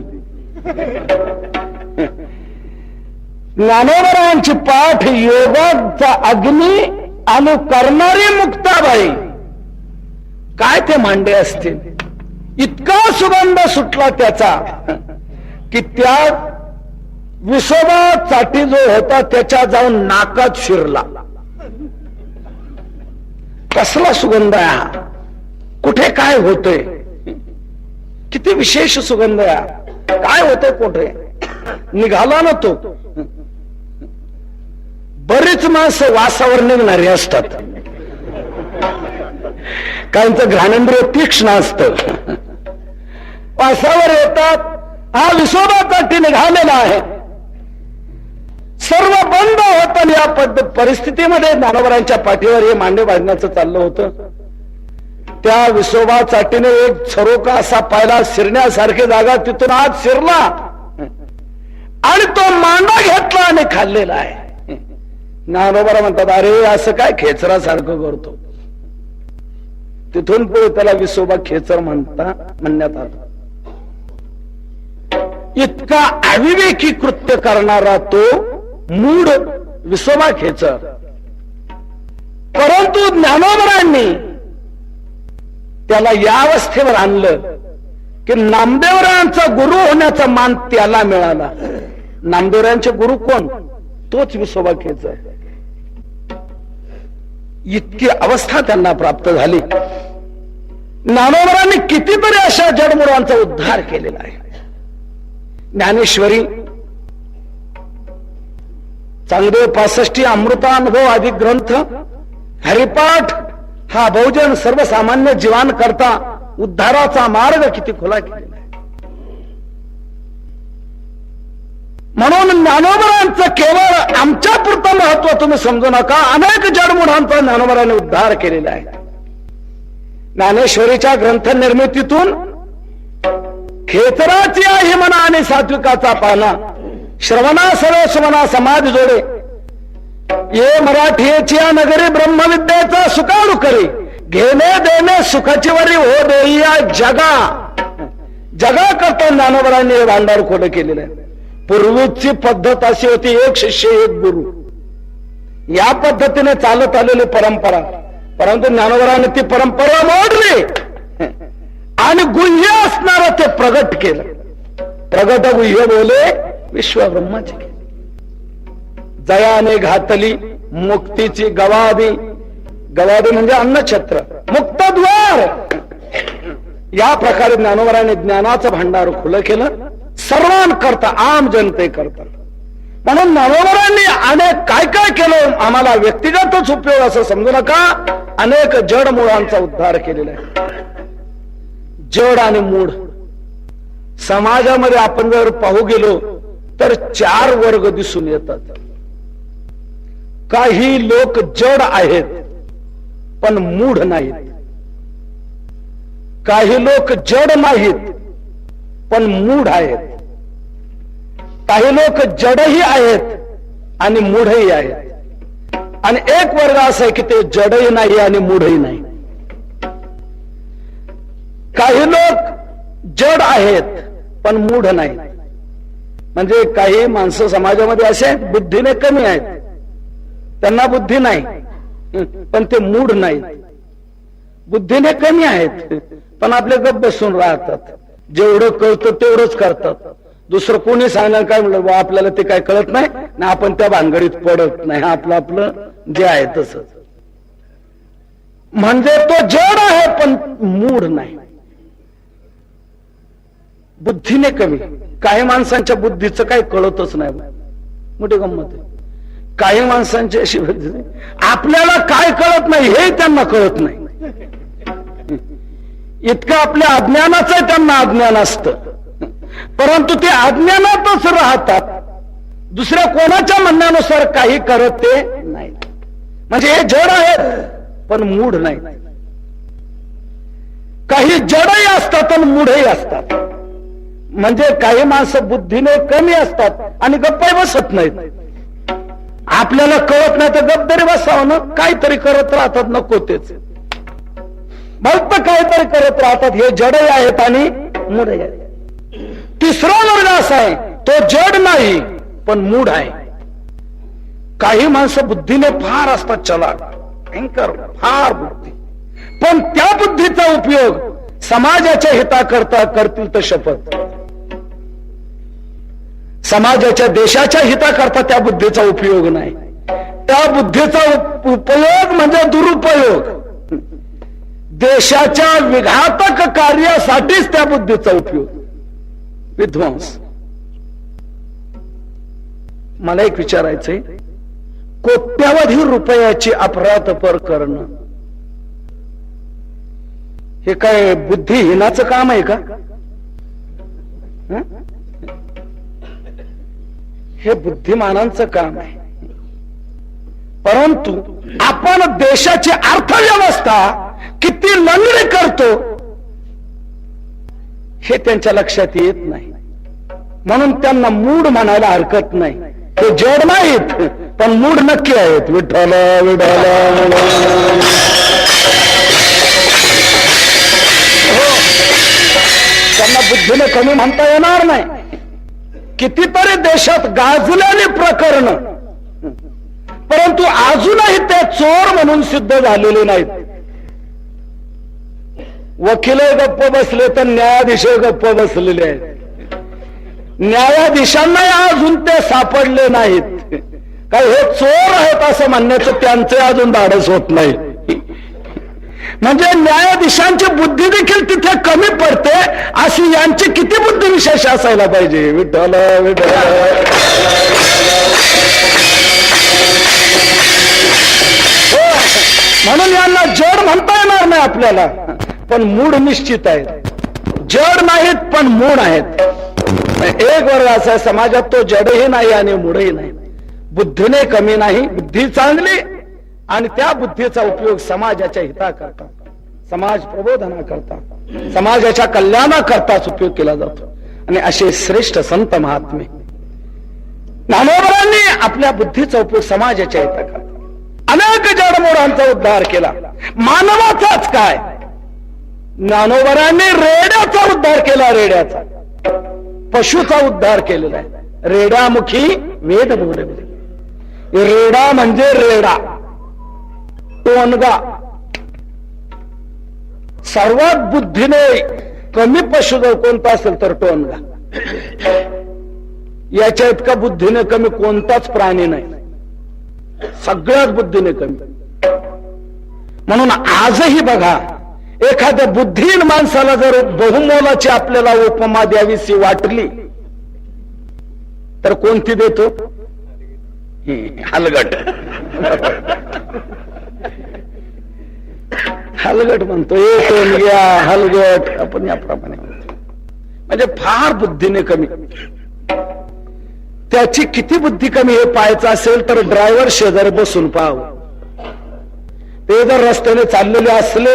ज्ञानोबरायांची पाठ योगाचा अग्नी आणि करणारी मुक्ताबाई. काय ते मांडे असतील. इतका सुगंध सुटला त्याचा की त्या विसोबा चाटी जो होता त्याच्या जाऊन नाकात शिरला. कसला सुगंध आहे हा? कुठे काय होतंय? किती विशेष सुगंध आहे. काय होतंय कुठे? निघाला ना तो. बरीच माणसं वासावर निघणारी असतात. काहींचं घ्राणेंद्रिय तीक्ष्ण असतं. वासावर येतात. हा विसोबासाठी निघालेला आहे. सर्व बंद होतं. या परिस्थितीमध्ये ज्ञानोबरांच्या पाठीवर हे मांडे बांधण्याचं चाललं होतं. त्या विसोबा चाटीने एक झरोका असा पाहिला, शिरण्यासारखी जागा, तिथून आत शिरला आणि तो मांडा घेतला आणि खाल्लेला आहे. ज्ञानोबा म्हणतात, अरे असं काय खेचरासारखं करतो. तिथून पुढे त्याला विसोबा खेचर म्हणण्यात आलं. इतका अविवेकी कृत्य करणारा तो मूढ विसोबा खेचर. परंतु ज्ञानोबरांनी त्याला या अवस्थेवर आणलं की नामदेवरायांचा गुरु होण्याचा मान त्याला मिळाला. नामदेवरायांचे गुरु कोण? तोच विसोबा खेचर. इतकी अवस्था त्यांना प्राप्त झाली. ज्ञानोबरांनी कितीतरी अशा जडमुडांचा उद्धार केलेला आहे. ज्ञानेश्वरी, चांगदेव 65 अमृतानुभव आदी ग्रंथ, हरिपाठ हा बहुजन सर्वसामान्य जीवान करता उद्धाराचा मार्ग किती खुला केलेला आहे. म्हणून ज्ञानोबरांचं केवळ आमच्या पुरतं महत्व तुम्ही समजू नका. अनेक जडमुडांचा ज्ञानोबरांनी उद्धार केलेला आहे. ज्ञानेश्वरीच्या ग्रंथ निर्मितीतून खेचराची आहे म्हणा आणि सात्विकाचा पाना, श्रवणा सर्व सुमना समाज जोडे, ये मराठीची नगरी ब्रह्मविद्येचा सुकाळू करी, घेणे देणे सुखाची वरी हो देईया जगा. जगा करता ज्ञानोबरांनी हे भांडार खोलं केलेलं आहे. पूर्वीची पद्धत अशी होती, एक शिष्य एक गुरु, या पद्धतीने चालत आलेली परंपरा. परंतु ज्ञानोबरांनी ती परंपरा मोडली आणि गुह्य असणारं ते प्रगट केलं. प्रगट गुह्य बोले विश्व ब्रह्माची. जयाने घातली मुक्तीची गवादी. गवादी म्हणजे अन्नछत्र, मुक्तद्वार. या प्रकारे ज्ञानोबरांनी ज्ञानाचं भांडार खुलं केलं सर्वांकरता, आम जनते करता. म्हणून ज्ञानोबरांनी अनेक काय काय केलं, आम्हाला व्यक्तिगतच उपयोग असं समजू नका. अनेक जड मुळांचा उद्धार केलेला आहे. जड आणि मूढ समाजामध्ये आपण जर पाहू गेलो तर 4 वर्ग दिसून येतात. काही लोक जड आहेत पण मूढ नाहीत. काही लोक जड नाहीत पण मूढ आहेत. काही लोक जडही आहेत आणि मूढही आहेत. आणि एक वर्ग असा आहे की ते जडही नाही आणि मूढही नाही. काही लोक जड आहेत पण मूढ नाही. म्हणजे काही माणसं समाजामध्ये असे आहेत, बुद्धीने कमी आहेत, त्यांना बुद्धी नाही पण ते मूढ नाहीत. बुद्धीने कमी आहेत पण आपले गप्प बसून राहतात. जेवढं कळतं तेवढंच करतात. दुसरं कोणी सांगणार काय म्हणलं, आपल्याला ते काय कळत नाही ना, आपण त्या भानगडीत पडत नाही. आपलं आपलं जे आहे तसंच. म्हणजे तो जड आहे पण मूढ नाही. बुद्धीने कमी. काही माणसांच्या बुद्धीचं काही कळतच नाही. मोठी गंमत आहे. काही माणसांची अशी बुद्धी, आपल्याला काय कळत नाही हे त्यांना कळत नाही. इतकं आपल्या अज्ञानाचं त्यांना अज्ञान असतं. परंतु ते अज्ञानातच राहतात. दुसऱ्या कोणाच्या म्हणण्यानुसार काही करत ते नाही. म्हणजे हे जड आहेत पण मूढ नाही. काही जडही असतात आणि मूढही असतात. म्हणजे काही माणसं बुद्धीने कमी असतात आणि गप्पाही बसत नाहीत. आपल्याला कळत नाही तर गप्प तरी बसावं ना, काहीतरी करत राहतात. नको तेच फक्त काहीतरी करत राहतात. हे जडही आहेत आणि मूढही आहेत. तिसरा वर्ग असा आहे, तो जड नाही पण मूढ आहे. काही माणसं बुद्धीने फार असतात, चलाक, भयंकर, फार बुद्धी, पण त्या बुद्धीचा उपयोग समाजाच्या हिताकरता करतील तर शपथ. समाजाच्या देशाच्या हिताकरता त्या बुद्धीचा उपयोग नाही. त्या बुद्धीचा उपयोग म्हणजे दुरुपयोग. देशाच्या विघातक कार्यासाठीच त्या बुद्धीचा उपयोग, विध्वंस. मला एक विचारायचंय, कोट्यावधी रुपयाची अफरातफर करणं हे काय बुद्धिहीनाचं काम आहे का? हे बुद्धिमानांचं काम आहे. परंतु आपण देशाची अर्थव्यवस्था किती लंगडे करतो हे त्यांच्या लक्षात येत नाही. म्हणून त्यांना मूड म्हणायला हरकत नाही. ते जड नाहीत पण मूड नक्की आहेत. विठ्ठल विठ्ठल. त्यांना बुद्धीने कमी म्हणता येणार नाही. कितीतरी देशात गाजलेली प्रकरण, परंतु अजूनही ते चोर म्हणून सिद्ध झालेले नाहीत. वकील गप्प बसले तर न्यायाधीश गप्प बसलेले आहेत. न्यायाधीशांना अजून ते सापडले नाहीत. काय हे चोर आहेत असं म्हणण्याचं त्यांचे अजून धाडस होत नाही. म्हणजे न्यायाधीशांची बुद्धी देखील तिथे कमी पडते. अशी यांची किती बुद्धी विशेष असायला पाहिजे. विठ्ठल विठ्ठल. म्हणून यांना जड म्हणता येणार नाही आपल्याला, पण मूड निश्चित आहेत. जड नाहीत पण मूड आहेत. एक वर्ग असा आहे समाजात, तो जडही नाही आणि मूडही नाही. बुद्धीने कमी नाही, बुद्धी चांगली आणि त्या बुद्धीचा उपयोग समाजाच्या हिताकरता, समाज प्रबोधनाकरता, समाजाच्या कल्याणाकरताच उपयोग केला जातो. आणि असे श्रेष्ठ संत महात्मे ज्ञानोबरांनी आपल्या बुद्धीचा उपयोग समाजाच्या हिताकरता अनेक जडमोडांचा उद्धार केला. मानवाचाच काय, ज्ञानोबरांनी रेड्याचा उद्धार केला. रेड्याचा, पशुचा उद्धार केलेला आहे. रेड्यामुखी वेद बोलले. रेडा म्हणजे रेडा, टोनगा. सर्वात बुद्धीने कमी पशु जर कोणता असेल तर टोनगा. याच्या इतका बुद्धीने कमी कोणताच प्राणी नाही. सगळ्याच बुद्धीने कमी. म्हणून आजही बघा, एखाद्या बुद्धिहीन माणसाला जर बहुमोलाची आपल्याला उपमा द्यावीशी वाटली तर कोणती देतो? हलगट. हलगट म्हणतो. टोनग्या, हलगट, आपण याप्रमाणे म्हणतो. म्हणजे फार बुद्धीने कमी. त्याची किती बुद्धी कमी हे पाहायचं असेल तर ड्रायव्हर शेजारी बसून पाहावं. ते जर रस्त्याने चाललेले असले,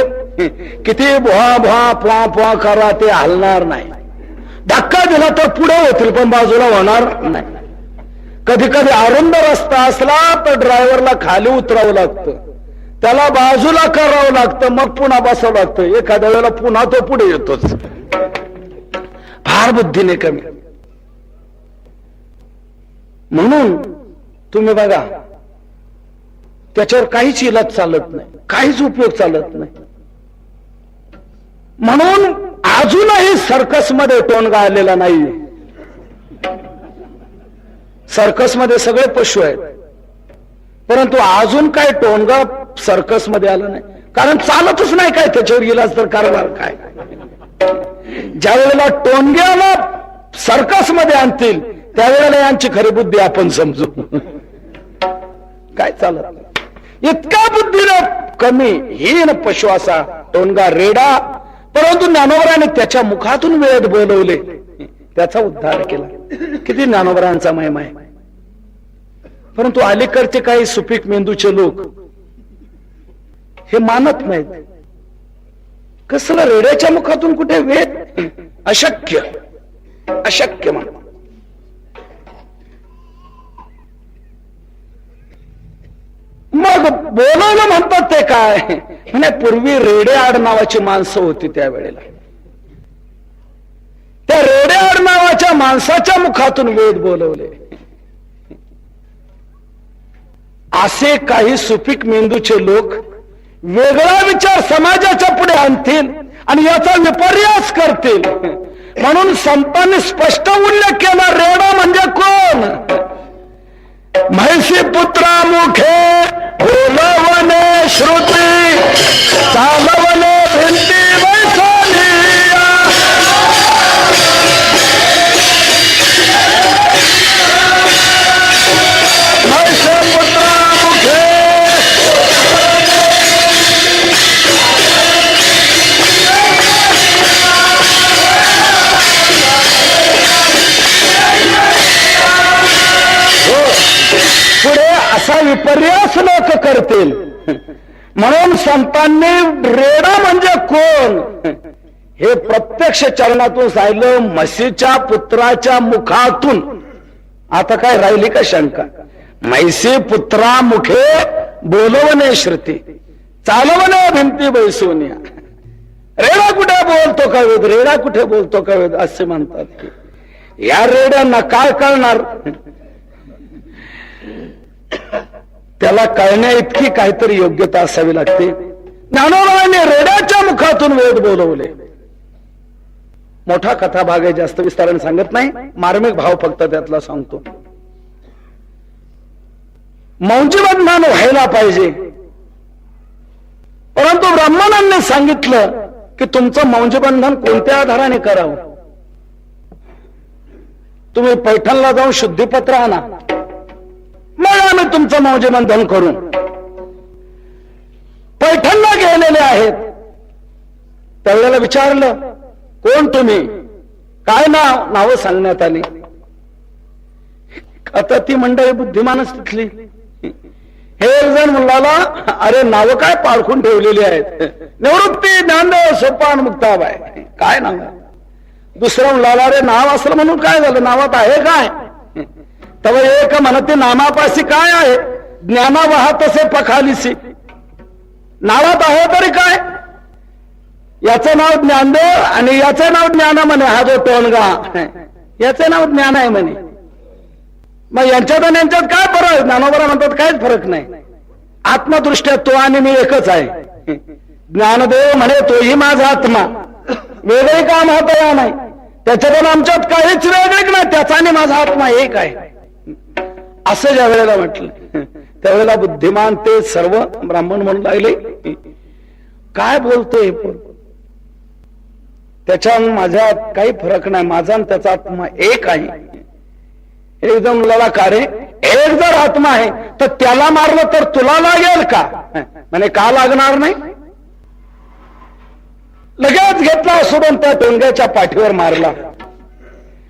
किती भुवा भुवा पुआ पुआ करा, ते हलणार नाही. धक्का दिला तर पुढे होतील पण बाजूला होणार नाही. कधी कधी अरुंद रस्ता असला तर ड्रायव्हरला खाली उतरावं लागतं, त्याला बाजूला करावं लागतं, मग पुन्हा बसावं लागतं. एखाद्या वेळेला पुन्हा तो पुढे येतोच. फार बुद्धीने कमी. म्हणून तुम्ही बघा, त्याच्यावर काहीच इलाज चालत नाही, काहीच उपयोग चालत नाही. म्हणून अजूनही सर्कसमध्ये टोनगा आलेला नाही. सर्कसमध्ये सगळे पशु आहेत, परंतु अजून काय टोनगा सर्कसमध्ये आला नाही. कारण चालतच नाही. काय त्याच्यावर इलाज तर करणार काय? ज्या वेळेला टोनग्याला सर्कसमध्ये आणतील त्यावेळेला यांची खरी बुद्धी आपण समजू. काय चालत नाही. इतका बुद्धीला कमी हीन पशु असा टोनगा रेडा. परंतु ज्ञानोबराने त्याच्या मुखातून वेद बोलवले, त्याचा उद्धार केला. किती ज्ञानोबरांचा महिमा आहे. परंतु अलीकडचे काही सुपीक मेंदूचे लोक हे मानत नाहीत. कसलं रेड्याच्या मुखातून कुठे वेद? अशक्य, अशक्य मान. मग बोलवलं म्हणतात ते काय? म्हणजे पूर्वी रेडेआड नावाची माणसं होती. त्यावेळेला त्या रेडेआड नावाच्या माणसाच्या मुखातून वेद बोलवले. असे काही सुपीक मेंदूचे लोक वेगळा विचार समाजाच्या पुढे आणतील आणि याचा विपर्यास करतील. म्हणून संतांनी स्पष्ट उल्लेख केला, रेडा म्हणजे कोण? म्हैसी पुत्रा मुखे बोलवणे श्रुती, चालवणे भिंती वैसालिया. म्हैसी पुत्रा मुखे पुढे असा विपर्यास लोक करतील. म्हणून संतांनी रेडा म्हणजे कोण हे प्रत्यक्ष चरणातून सांगितलं. म्हशीच्या पुत्राच्या मुखातून. आता काय राहिली का शंका? म्हैसी पुत्रा मुखे बोलवणे श्रुती, चालवणे भिंती बैसोनिया. रेडा कुठे बोलतो का वेद? रेडा कुठे बोलतो का वेद असे म्हणतात की या रेड्यांना काय कळणार? त्याला कळण्या इतकी काहीतरी योग्यता असावी लागते. ज्ञानोबाने रेड्याच्या मुखातून वेद बोलवले. मोठा कथा भाग आहे, जास्त विस्ताराने सांगत नाही, मार्मिक भाव फक्त त्यातला सांगतो. मौंजीबंधन व्हायला पाहिजे, परंतु ब्राह्मणांनी सांगितलं की तुमचं मौंजीबंधन कोणत्या आधाराने करावं? तुम्ही पैठणला जाऊन शुद्धीपत्र आणा, मग आम्ही तुमचं मौंजीबंधन करू. पैठणला गेलेले आहेत, त्यावेळेला विचारलं कोण तुम्ही, काय नावं सांगण्यात आली. आता ती मंडळी बुद्धिमानच तिथली. हे एक जण म्हणला अरे नावं काय पाळखून ठेवलेली आहेत, निवृत्ती ज्ञानदेव सोपान मुक्ताबाई, काय नाव? दुसरं म्हणला अरे नाव असलं म्हणून काय झालं, नावात आहे काय? तव एक म्हणते नामापाशी काय आहे, ज्ञाना वाहतसे पखालीसी. नावात आहे तरी काय? याचं नाव ज्ञानदेव आणि याचं नाव ज्ञाना म्हणे, हा जो टोनगा याचं नाव ज्ञान आहे म्हणे. मग यांच्यात आणि यांच्यात काय फरक? ज्ञानोबरा म्हणतात काहीच फरक नाही, आत्मदृष्ट्या तो आणि मी एकच आहे. ज्ञानदेव म्हणे तोही माझा आत्मा, वेगळे काम होत या नाही, त्याच्यातून आमच्यात काहीच वेगळे नाही, त्याचा आणि माझा आत्मा एक आहे. असं ज्या वेळेला म्हटलं त्यावेळेला बुद्धिमान ते सर्व ब्राह्मण म्हणू लागले काय बोलतोय, त्याच्या माझ्यात काही फरक नाही, माझा आणि त्याचा आत्मा एक आहे. एकदम मुलाला का रे, एक जर आत्मा आहे तर त्याला मारलं तर तुला लागेल का? म्हणे का लागणार नाही. लगेच घेतला सोडून त्या टोंग्याच्या पाठीवर मारला.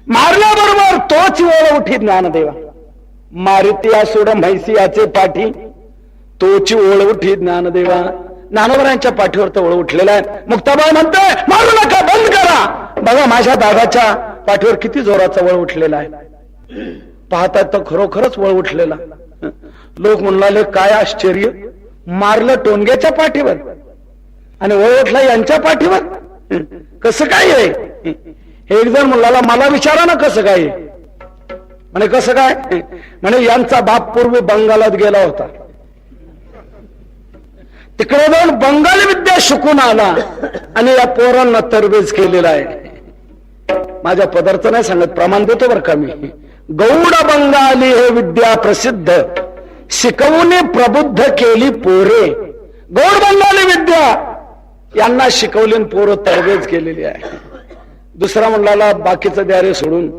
मारल्याबरोबर तोच वेळ उठी ज्ञानदेवा. मारुतिया सोड म्हैसी याचे पाठी, तोची ओळ उठी ज्ञानदेवा. ज्ञानोबरांच्या पाठीवर तो ओळ उठलेला आहे. मुक्ताबाई म्हणते मारू नका, बंद करा. बघा माझ्या दादाच्या पाठीवर किती जोराचा वळ उठलेला आहे. पाहतात तर खरोखरच वळ उठलेला. लोक म्हणाले काय आश्चर्य, मारलं टोनग्याच्या पाठीवर आणि वळ उठला यांच्या पाठीवर, कसं काय आहे? हे एक जण म्हणाला मला विचारा ना कसं काय म्हणे. कसं काय म्हणे, यांचा बाप पूर्वी बंगालात गेला होता, तिकडे जाऊन बंगाली विद्या शिकून आला आणि या पोरांना तरबेज केलेला आहे. माझ्या पदार्थ नाही सांगत, प्रमाण देतो बरं का मी. गौड बंगाली हे विद्या प्रसिद्ध, शिकवून प्रबुद्ध केली पोरे. गौड बंगाली विद्या यांना शिकवली, पोरं तरबेज केलेली आहे. दुसरा म्हणला बाकीचं द्या रे सोडून,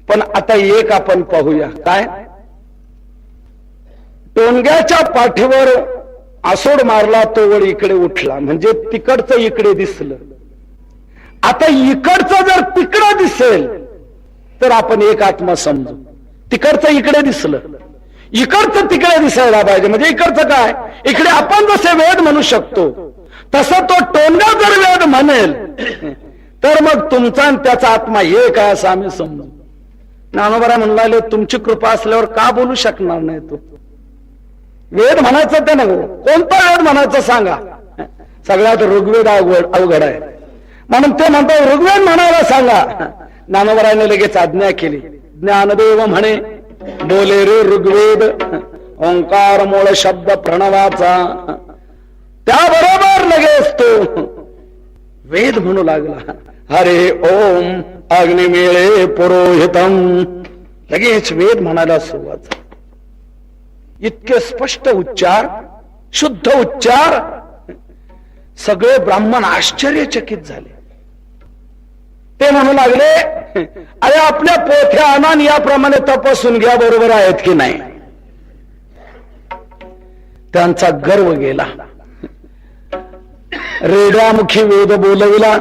पण आता एक आपण पाहूया. काय? टोनग्याच्या पाठीवर आसोड मारला, तो वळ इकडे उठला, म्हणजे तिकडचं इकडे दिसलं. आता इकडचं जर तिकडं दिसेल तर आपण एक आत्मा समजू. तिकडचं इकडे दिसलं, इकडचं तिकडे दिसायला पाहिजे, म्हणजे इकडचं काय, इकडे आपण जसे वेद म्हणू शकतो तसं तो टोनगा जर वेद म्हणेल तर मग तुमचा आणि त्याचा आत्मा एक आहे असं आम्ही समजू. ज्ञानोबा म्हणला तुमची कृपा असल्यावर का बोलू शकणार नाही तो? वेद म्हणायचं ते नको, कोणता वेद म्हणायचं सांगा. सगळ्यात ऋग्वेद अवघड आहे, म्हणून ते म्हणतात ऋग्वेद म्हणायला सांगा. ज्ञानोबराने लगेच आज्ञा केली. ज्ञानदेव म्हणे बोले रे ऋग्वेद, ओंकार मूळ शब्द प्रणवाचा. त्याबरोबर लगेच तो वेद म्हणू लागला. हरे ओम अग्निमेळे पुरोहितम. लगेच वेद म्हणायला सुरुवात झाली. इतके स्पष्ट उच्चार, शुद्ध उच्चार, सगळे ब्राह्मण आश्चर्यचकित झाले. ते म्हणू लागले अरे आपल्या पोथ्या आनंद याप्रमाणे तपासून घ्या, बरोबर आहेत की नाही. त्यांचा गर्व गेला. रेड्यामुखी वेद बोलविला,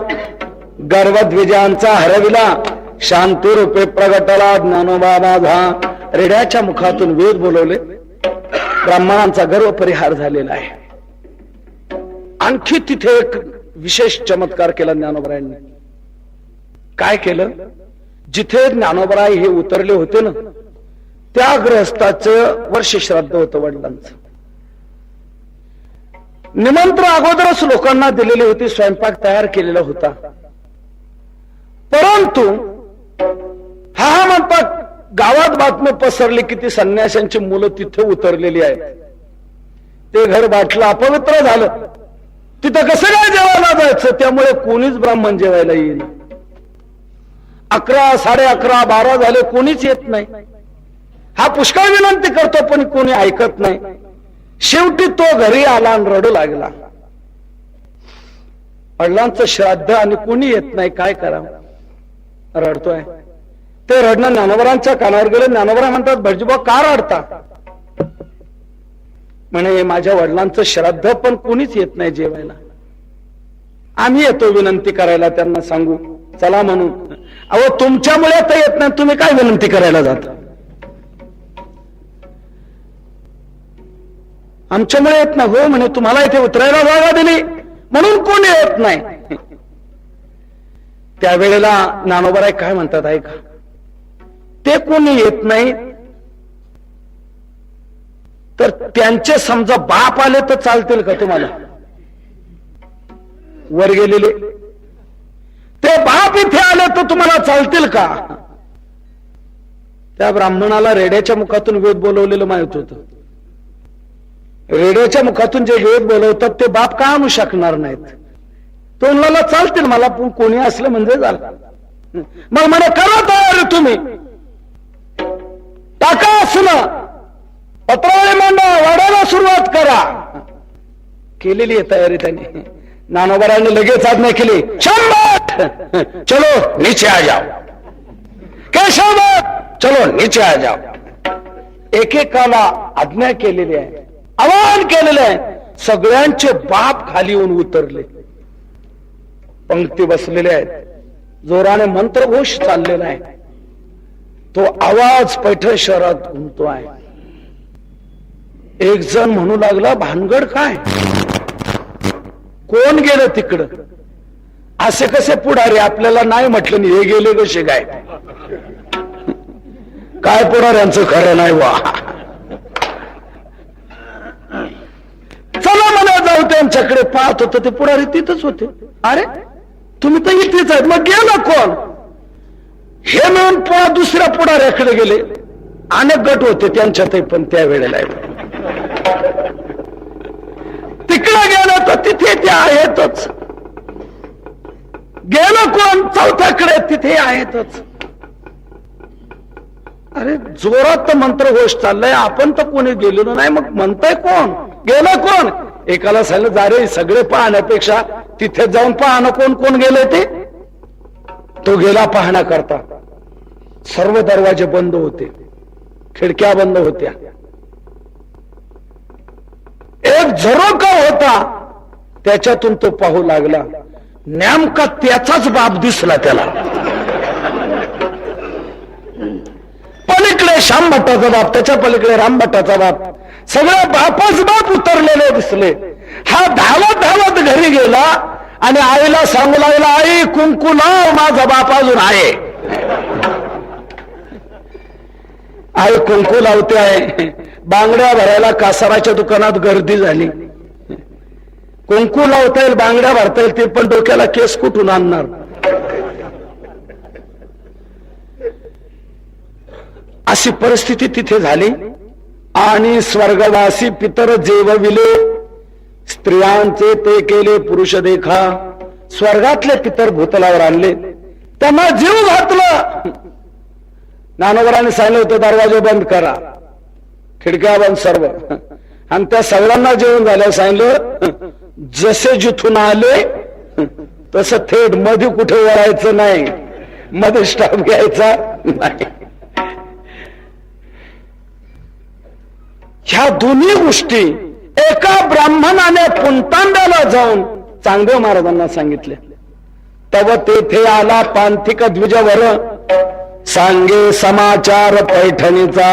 गर्वद्विजांचा हरविला, शांती रूपे प्रगटला ज्ञानोबा माझा. रेड्याच्या मुखातून वेद बोलवले, ब्राह्मणांचा गर्व परिहार झालेला आहे. आणखी तिथे एक विशेष चमत्कार केला ज्ञानोबरायांनी. काय केलं? जिथे ज्ञानोबराय हे उतरले होते ना, त्या गृहस्थाचं वर्ष श्राद्ध होतं वडिलांचं. निमंत्रण अगोदरच लोकांना दिलेली होती, स्वयंपाक तयार केलेला होता. परंतु हा म्हणतात गावात बातमी पसरली की ती संन्याशांची मुलं तिथे उतरलेली आहेत. ते घर बाटलं अपवित्र झालं. तिथं कसं काय जेवायला जायचं? त्यामुळे कोणीच ब्राह्मण जेवायला येईल. 11, 11:30, 12 झाले, कोणीच येत नाही. हा पुष्कळ विनंती करतो पण कोणी ऐकत नाही. शेवटी तो घरी आला आणि रडू लागला. वडिलांचं श्राद्ध आणि कोणी येत नाही, काय करावं? रडतोय. ते रडणं ज्ञानोबरांच्या कानावर गेलं. ज्ञानोबरा म्हणतात, भटजीबा का रडता? म्हणे माझ्या वडिलांचं श्राद्ध पण कोणीच येत नाही जेवायला. आम्ही येतो विनंती करायला, त्यांना सांगू चला म्हणून. अहो तुमच्यामुळे तर येत नाही, तुम्ही काय विनंती करायला जाता? आमच्यामुळे येत नाही. हो म्हणे, तुम्हाला इथे उतरायला जागा दिली म्हणून कोणी येत नाही. त्यावेळेला ज्ञानोबराय काय म्हणतात ऐका, ते कोणी येत नाही तर त्यांचे समजा बाप आले तर चालतील का तुम्हाला? वर गेलेले ते बाप इथे आले तर तुम्हाला चालतील का? त्या ब्राह्मणाला रेड्याच्या मुखातून वेद बोलवलेलं माहित होतं. रेड्याच्या मुखातून जे वेद बोलवतात ते बाप का आणू शकणार नाहीत? तोंडाला चालतील मला, पण कोणी असलं म्हणजे झालं. मग म्हणे करा तयारी, तुम्ही टाका असणं, पत्रावळी मांडा, वाढायला सुरुवात करा. केलेली आहे तयारी त्यांनी. ज्ञानोबरांनी लगेच आज्ञा केली, शंभर चलो नीचे आ जाओ, केशव चलो नीचे आ जाओ. एकेकाला आज्ञा केलेली आहे, आवाहन केलेलं आहे. सगळ्यांचे बाप खाली येऊन उतरले, पंक्ती बसलेले आहेत. जोराने मंत्रघोष चाललेला आहे. तो आवाज पैठण शहरात घुमतो आहे. एक जण म्हणू लागला, भानगड काय? कोण गेलं तिकडं? असे कसे पुढारी? आपल्याला नाही म्हटलं नाही, हे गेले कसे काय? काय पुढाऱ्यांचं खरं नाही वा. चला मला जाऊ त्यांच्याकडे. पाहत होतं ते पुढारी तिथंच होते. अरे तुम्ही तर इथेच आहेत, मग गेला कोण? हे मिळून दुसऱ्या पुढाऱ्याकडे गेले. अनेक गट होते त्यांच्यातही, पण त्या वेळेला तिकडे गेलं तर तिथे ते आहेतच. गेलं कोण? चौथ्याकडे, तिथे आहेतच. अरे जोरात तर मंत्रघोष चाललाय, आपण तर कोणी गेलेलो नाही, मग म्हणताय कोण? गेलं कोण? एकाला सांगितलं, जा रे, सगळे पाहण्यापेक्षा तिथे जाऊन पाहणं कोण कोण गेले ते. तो गेला पाहण्याकरता. सर्व दरवाजे बंद होते, खिडक्या बंद होत्या. एक झरोका होता, त्याच्यातून तो पाहू लागला. नेमका त्याचाच बाप दिसला त्याला. पलीकडे श्याम भट्टाचा बाप, त्याच्या पलीकडे राम भट्टाचा बाप, सगळे बापच बाप उतरलेले दिसले. हा धावत धावत घरी गेला आणि आईला सांगू लागला, आई कुंकू लाव, माझा बाप अजून आहे. आई कुंकू लावते आहे. बांगड्या भरायला कासाराच्या दुकानात गर्दी झाली. कुंकू लावता येईल, बांगड्या भरता येईल, ते पण डोक्याला केस कुठून आणणार? अशी परिस्थिती तिथे झाली. आणि स्वर्गवासी पितर जेवविले, स्त्रियांचे ते केले पुरुष देखा. स्वर्गातले पितर भूतलावर आणले, त्यांना जीव घातलं. ज्ञानोबरांनी सांगितलं होतं, दरवाजे बंद करा, खिडक्या बंद सर्व. आणि त्या सगळ्यांना जेवण झालं. सांगितलं, जसे जिथून आले तसं थेट मध्ये कुठे वळायचं नाही, मध्ये स्टॉप घ्यायचा नाही. ह्या दोन्ही गोष्टी एका ब्राह्मणाने पुंतांड्याला जाऊन चांगदेव महाराजांना सांगितले. तव तेथे आला पांथिक द्विजवर, सांगे समाचार पैठणीचा.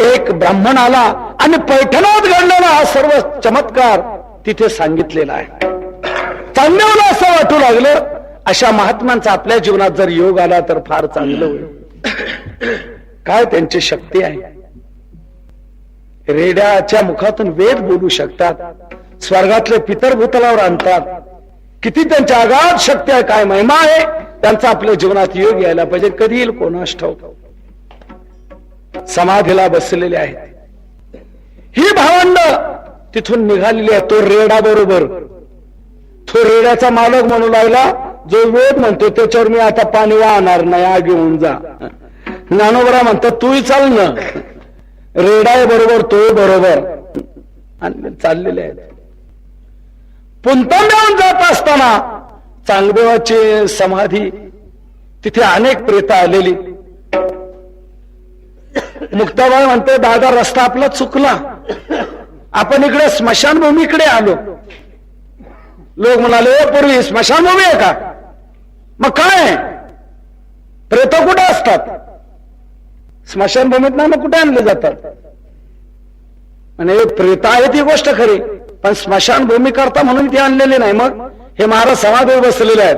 एक ब्राह्मण आला आणि पैठणात घडलेला हा सर्व चमत्कार तिथे सांगितलेलं आहे. चांगलं असं वाटू लागलं अशा महात्म्यांचा आपल्या जीवनात जर योग आला तर फार चांगलं होईल. काय त्यांची शक्ती आहे. रेड्याच्या मुखातून वेद बोलू शकतात, स्वर्गातले पितर भूतलावर आणतात. किती त्यांच्या आगाध शक्ती आहे, काय महिमा आहे त्यांचा आपल्या जीवनात योग यायला पाहिजे. कधी येईल कोणास ठाऊक. समाधीला बसलेले आहेत ही भावंड, तिथून निघालेली आहे. तो रेडा बरोबर, तो रेड्याचा मालक म्हणू लागला, जो वेद म्हणतो त्याच्यावर मी आता पाणी वाहणार नाही, आग घेऊन जा. ज्ञानोबरा म्हणतात तूही चाल ना. रेडाय बरोबर, तो बरोबर, आणि चाललेले आहेत. पुंतंब्याहून जात असताना चांगदेवाची समाधी, तिथे अनेक प्रेत आलेली. मुक्ताबाई म्हणते दादा रस्ता आपला चुकला, आपण इकडे स्मशानभूमीकडे आलो. लोक म्हणाले पूर्वी स्मशानभूमी आहे का? मग काय प्रेत कुठे असतात? स्मशानभूमीत ना मग कुठे आणले जातात? आणि प्रेत आहेत ही गोष्ट खरी, पण स्मशानभूमी करता म्हणून ते आणलेले नाही. मग हे महाराज समाधीवर बसलेले आहेत,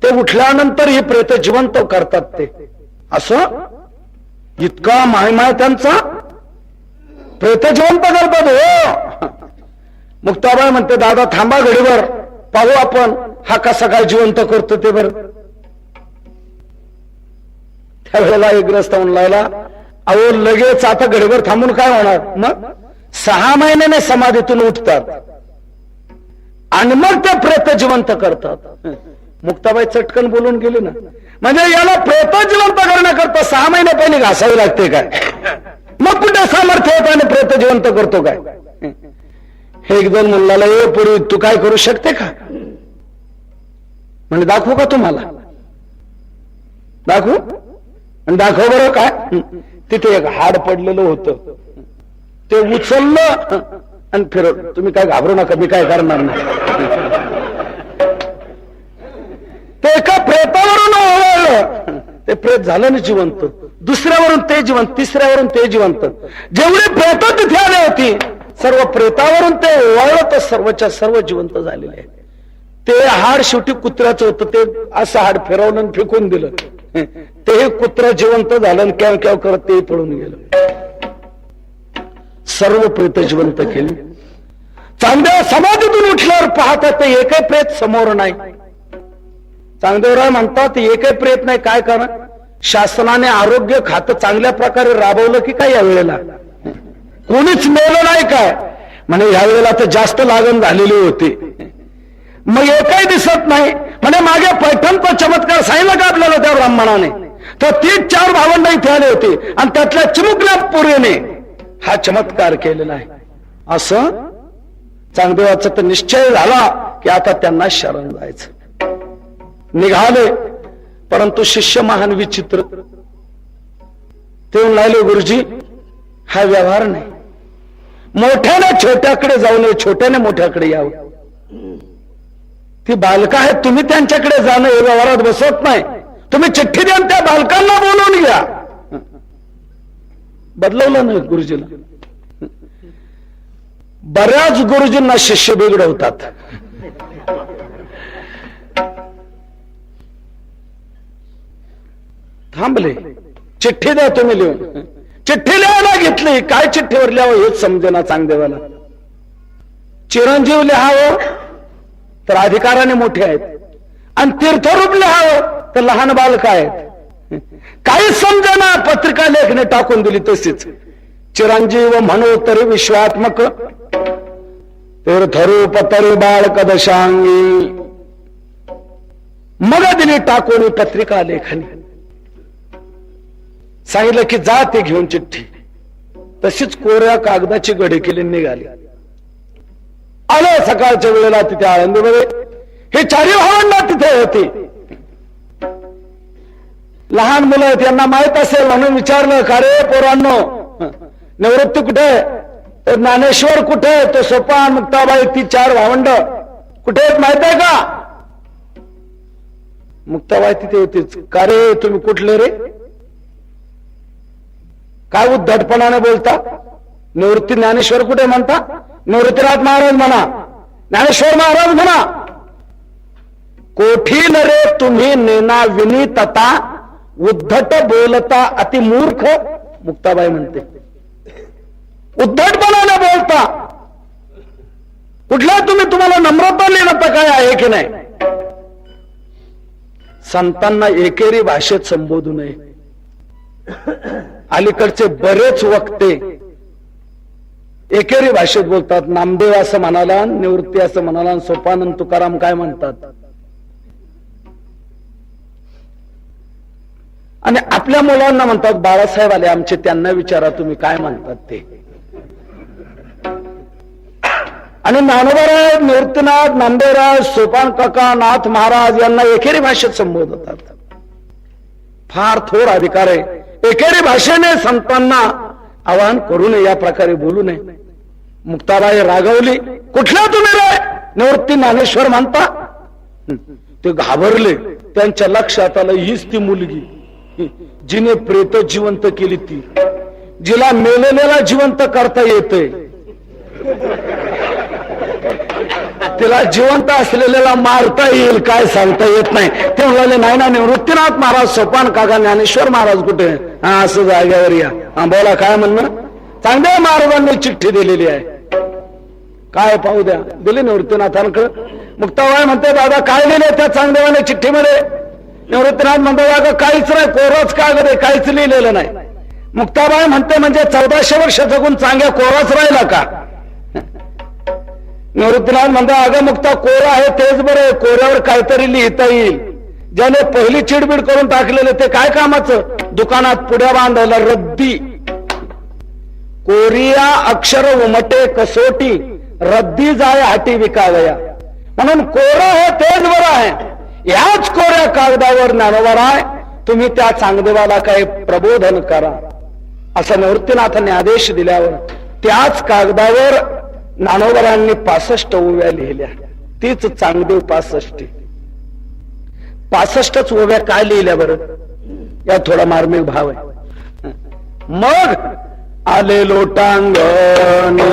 ते उठल्यानंतर ही प्रेत जिवंत करतात. ते असं इतका महिमा आहे त्यांचा, प्रेत जिवंत करतात. हो, मुक्ताबाई म्हणते दादा थांबा घडीवर, पाहू आपण हा कसा काय जिवंत करतो ते. बर त्यावेळेला एक ग्रस्त म्हणला, अहो लगेच आता घडीवर थांबून काय होणार? मग 6 महिन्याने समाधीतून उठतात आणि मग ते प्रेत जिवंत करतात. मुक्ताबाई चटकन बोलून गेली ना, म्हणजे याला प्रेत जिवंत करण्याकरता 6 महिने पहिले घासावे लागते काय? मग कुठे सामर्थ्य होत आणि प्रेत जिवंत करतो काय? एक जण म्हणला ए पूर्वी तू काय करू शकते का? म्हणजे दाखवू का तुम्हाला? दाखवू? आणि दाखव बरं काय. तिथे एक हाड पडलेलं होतं, ते उचललं आणि फिरवलं. तुम्ही काय घाबरू नका, मी काय करणार नाही. ते एका प्रेतावरून ओवाळलं, ते प्रेत झालं ना जिवंत. दुसऱ्यावरून ते जिवंत, तिसऱ्यावरून ते जिवंत. जेवढे प्रेत तिथे आले होती सर्व प्रेतावरून ते ओवाळलं तर सर्वच्या सर्व जिवंत झालेले आहेत. ते हाड शेवटी कुत्र्याचं होतं, ते असं हाड फिरवलं आणि फेकून दिलं. ते कुत्रा जिवंत झालं आणि कॅव कॅव करत ते पळून गेलं. सर्व प्रेत जिवंत केली. चांगदेव समाधीतून उठल्यावर पाहतात ते एकही प्रेत समोर नाही. चांगदेवराय म्हणतात एकही प्रेत नाही. काय कारण? शासनाने आरोग्य खातं चांगल्या प्रकारे राबवलं की काय? या वेळेला कोणीच मेलं नाही काय? म्हणजे यावेळेला तर जास्त लागण झालेली होती. मग एकही दिसत नाही. म्हणजे मागे पैठणचा चमत्कार सांगितला का आपल्याला त्या ब्राह्मणाने? तर 3-4 भावंड इथे आले होते आणि त्यातल्या चिमुकल्या पोरीने हा चमत्कार केलेला आहे. असं चांगदेवाचा तर निश्चय झाला की आता त्यांना शरण जायचं. निघाले, परंतु शिष्य महान विचित्र. ते म्हणले गुरुजी हा व्यवहार नाही. मोठ्याने छोट्याकडे जाऊ नये, छोट्याने मोठ्याकडे यावं. ती बालक आहेत, तुम्ही त्यांच्याकडे जाणं हे व्यवहारात बसत नाही. तुम्ही चिठ्ठी द्या त्या बालकांना बोलवून घ्या. बदलवलं नाही गुरुजीला. बऱ्याच गुरुजींना शिष्य बिघडवतात. थांबले, चिठ्ठी द्या तुम्ही लिहून. चिठ्ठी लिहायला घेतली, काय चिठ्ठीवर लिहावं हेच समजेना चांगदेवाला. चिरंजीव लिहावं तर अधिकाराने मोठे आहेत, आणि तीर्थरूप लिहावं तर लहान बालक आहेत. काही समजेना, पत्रिका लेखने टाकून दिली तशीच. चिरंजीव म्हणू तरी विश्वात्मक, तीर्थरूप तरी बाळक दशांगी. मग दिली टाकून पत्रिका लेखनी. सांगितलं की जा ते घेऊन चिठ्ठी. तशीच कोऱ्या कागदाची घडी केली, निघाली. आलं सकाळच्या वेळेला तिथे आळंदीमध्ये. हे 4 भावंड तिथे होती. लहान मुलं आहेत, यांना माहित असेल म्हणून विचारलं का रे पोरांनो निवृत्ती कुठे? तर ज्ञानेश्वर कुठे? तो सोपान, मुक्ताबाई, ती 4 भावंड कुठे आहेत माहित आहे का? मुक्ताबाई तिथे होतीच. का रे तुम्ही कुठले रे? काय उद्धटपणाने बोलता? निवृत्ती ज्ञानेश्वर कुठे म्हणता? निवृत्तीनाथ महाराज म्हणा. ज्ञानेश्वर महाराज म्हणा, कोठी नरे तुम्ही नेना विनीतता, उद्धट बोलता अति मूर्ख. मुक्ताबाई म्हणते उद्धटपणाने बोलता. कुठला तुम्हाला नम्रता लिहिणं काय आहे की नाही. संतांना एकेरी भाषेत संबोधू नये. अलीकडचे बरेच वक्ते एकेरी भाषेत बोलतात. नामदेव असं म्हणाला, निवृत्ती असं म्हणाला, सोपानंद तुकाराम काय म्हणतात. आणि आपल्या मुलांना म्हणतात बाळासाहेब आले आमचे, त्यांना विचारा तुम्ही काय म्हणतात ते. आणि ज्ञानोबाराज, निवृत्तीनाथ, नामदेवराज, सोपान काका, नाथ महाराज यांना एकेरी भाषेत संबोधतात. फार थोर अधिकार आहे. एकेरी भाषेने संतांना आवाहन करू नये, या प्रकारे बोलू नये. मुक्ताबाई रागवली, कुठल्या तुम्ही रे निवृत्ती ज्ञानेश्वर म्हणता. ते घाबरले. त्यांच्या लक्षात आलं हीच ती मुलगी जिने प्रेत जिवंत केली, ती जिला मेलेल्याला जिवंत करता येते, तिला जिवंत असलेल्याला मारता येईल काय सांगता येत नाही. ते म्हणाले नाही ना, निवृत्तीनाथ महाराज, सोपान काका, ज्ञानेश्वर महाराज कुठे. हा असं जाग्यावर या. हा बोला काय म्हणणं. चांगल्या महाराजांनी चिठ्ठी दिलेली आहे, काय पाहू द्या. दिली निवृत्तीनाथांकडे. मुक्ताबाई म्हणते दादा काय लिहिले त्या चांगदेवाने चिठ्ठीमध्ये. निवृत्तीनाथ म्हणतो काहीच नाही, कोराच कागद आहे, काहीच लिहिलेलं नाही. मुक्ताबाई म्हणते म्हणजे 1400 वर्ष जगून चांगल्या कोराच राहिला का. निवृत्तीनाथ म्हणतो अगं मुक्ता कोरा आहे तेच बरं, कोऱ्यावर काहीतरी लिहिता येईल. ज्याने पहिली चिडबिड करून टाकलेलं ते काय कामाचं. दुकानात पुढ्या बांधायला रद्दी. कोरिया अक्षर उमटे कसोटी, रद्दी जाय हाटी विकावया. म्हणून कोरं हे तेच बरं आहे. याच कोऱ्या कागदावर ज्ञानोबाराय तुम्ही त्या चांगदेवाला काय प्रबोधन करा, असं निवृत्तीनाथांनी आदेश दिल्यावर त्याच कागदावर ज्ञानोबारांनी 65 ओव्या लिहिल्या. तीच चांगदेव 65. 65च ओव्या काय लिहिल्या बरं, या थोडा मार्मिक भाव आहे. मग आले लोटांगणी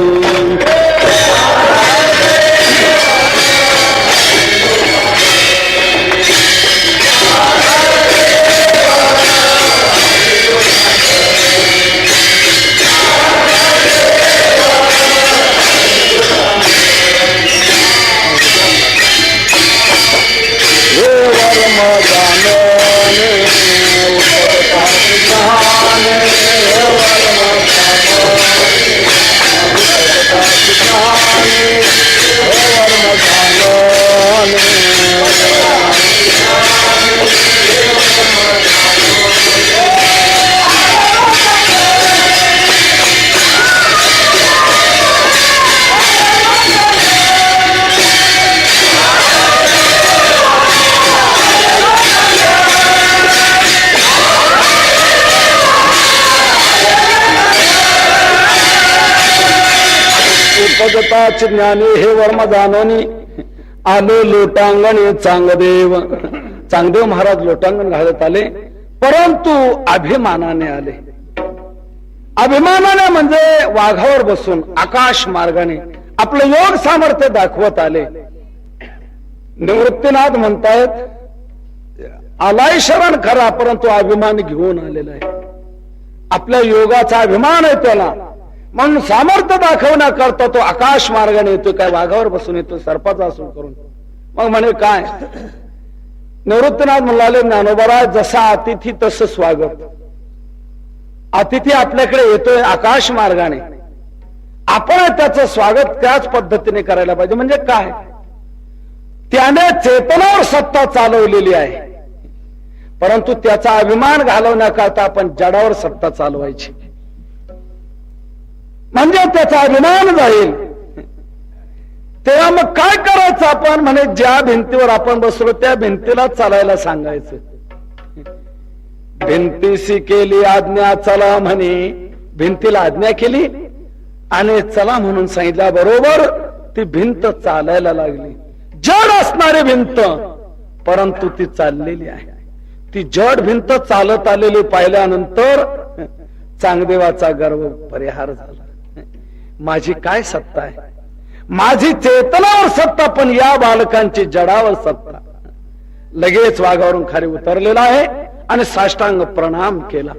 उपगताच ज्ञानी हे वर्म जाणोनी आलो लोटांगणी चांगदेव. चांगदेव महाराज लोटांगण घालत आले, परंतु अभिमानाने आले. अभिमानाने म्हणजे वाघावर बसून आकाश मार्गाने आपलं योग सामर्थ्य दाखवत आले. निवृत्तीनाथ म्हणतायत आलाय शरण खरा, परंतु अभिमान घेऊन आलेला आहे. आपल्या योगाचा अभिमान आहे त्याला, म्हणून सामर्थ्य दाखवण्याकरता तो आकाश मार्गाने येतो. काय वाघावर बसून येतो, सर्पाचा असून करून. मग म्हणे काय. निवृत्तीनाथ म्हणाले ज्ञानोबाराज जसा अतिथी तसं स्वागत. अतिथी आपल्याकडे येतोय आकाश मार्गाने, आपण त्याचं स्वागत त्याच पद्धतीने करायला पाहिजे. म्हणजे काय, त्याने चेतनावर सत्ता चालवलेली आहे, परंतु त्याचा अभिमान घालवण्याकरता आपण जडावर सत्ता चालवायची, म्हणजे त्याचा अभिमान जाईल. तेव्हा मग काय करायचं आपण. म्हणे ज्या भिंतीवर आपण बसलो त्या भिंतीला चालायला सांगायचं. भिंतीशी केली आज्ञा चला म्हणे, भिंतीला आज्ञा केली आणि चला म्हणून सांगितल्या बरोबर ती भिंत चालायला लागली. जड असणारी भिंत, परंतु ती चाललेली आहे. ती जड भिंत चालत आलेली पाहिल्यानंतर चांगदेवाचा गर्व परिहार झाला. माझी काय सत्ता आहे, माझी चेतनावर सत्ता पण या बालकांची जडावर सत्ता. लगेच वाघावरून खाली उतरलेला आहे आणि साष्टांग प्रणाम केला.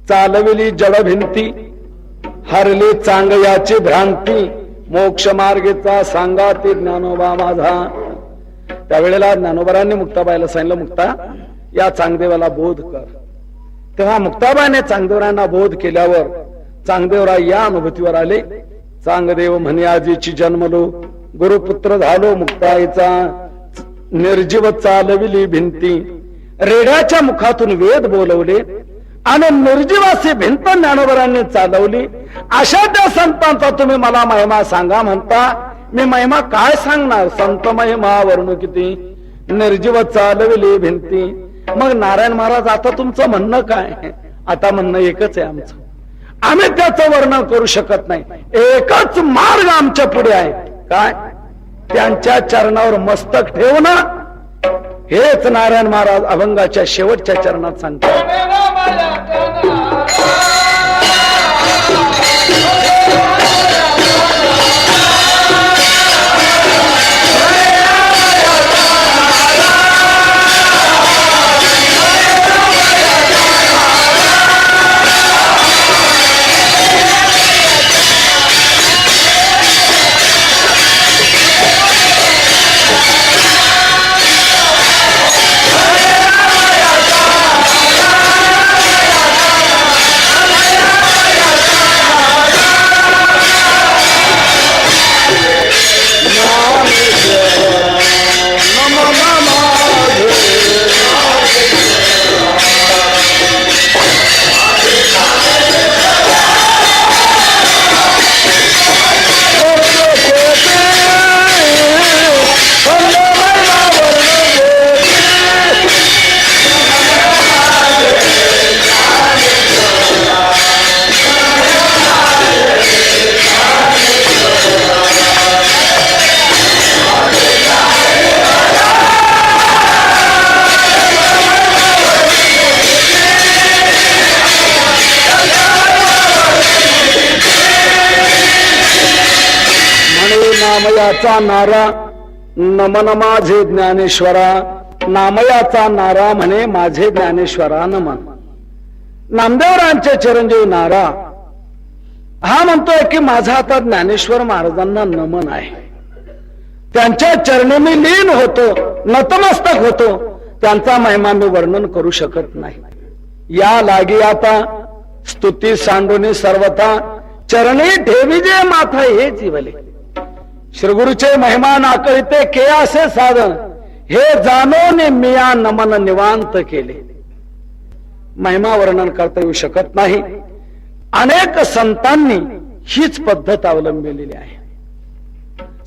चालविली जड भिंती, हरली चांगयाची भ्रांती, मोक्ष मार्गेचा सांगा ते ज्ञानोबा माझा. त्यावेळेला ज्ञानोबारांनी मुक्ताबाईला सांगितलं, मुक्ता या चांगदेवाला बोध कर. तेव्हा मुक्ताबाईने चांगदेवरांना बोध केल्यावर चांगदेवराय या अनुभूतीवर आले. चांगदेव म्हणे आजीची जन्मलो, गुरुपुत्र झालो मुक्ताईचा, निर्जीव चालविली भिंती. रेड्याच्या मुखातून वेद बोलवले आणि निर्जीवासी भिंत ज्ञानोबरांनी चालवली. अशा त्या संतांचा तुम्ही मला महिमा सांगा म्हणता. मी महिमा काय सांगणार? संत महिमा वर्णू किती, निर्जीव चालविली भिंती. मग नारायण महाराज आता तुमचं म्हणणं काय? आता म्हणणं एकच आहे आमचं, आम्ही त्याचं वर्णन करू शकत नाही. एकच मार्ग आमच्या पुढे आहे. काय? त्यांच्या चरणावर मस्तक ठेवणं. हेच नारायण महाराज अभंगाच्या शेवटच्या चरणात सांगतात. नामयाचा नारा नमन माझे ज्ञानेश्वरा. नामयाचा नारा म्हणे माझे ज्ञानेश्वरा नमन. नामदेवरांचे चिरंजीव नारा हा म्हणतोय की माझा आता ज्ञानेश्वर महाराजांना नमन आहे. त्यांच्या चरणी मी लीन होतो, नतमस्तक होतो. त्यांचा महिमा मी वर्णन करू शकत नाही. या लागी आता स्तुती सांडूनी सर्वथा चरणी ठेवी जे माथा हे जीवले. श्रीगुरुचे महिमा नाकळीते के असे साधन, हे जाणून मिया नमन निवांत केले. महिमा वर्णन करता येऊ शकत नाही. अनेक संतांनी हीच पद्धत अवलंबिलेली आहे.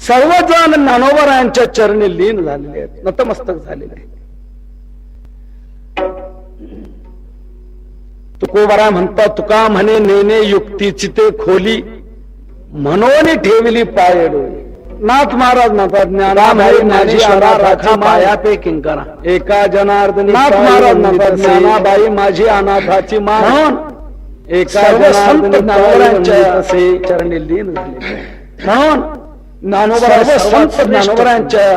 सर्वजण ज्ञानोबरायांच्या चरणी लीन झालेले आहेत, नतमस्तक झालेले आहेत. तुकोबारा म्हणतात, तुका म्हणे नेने युक्तीची ते खोली, म्हणून ठेवली पाय डोली. नाथ महाराज म्हणतात, ज्ञानाबाई ज्ञानेश्वरा राखा माया पे किंकरा. एका जनार्दनी. नाथ महाराज म्हणतात, ज्ञानाबाई माझी अनाथाची मान. म्हणून एका जनार्दनी ज्ञानोबरांच्या चरणी लीन झाले. म्हणून ज्ञानोबरांच्या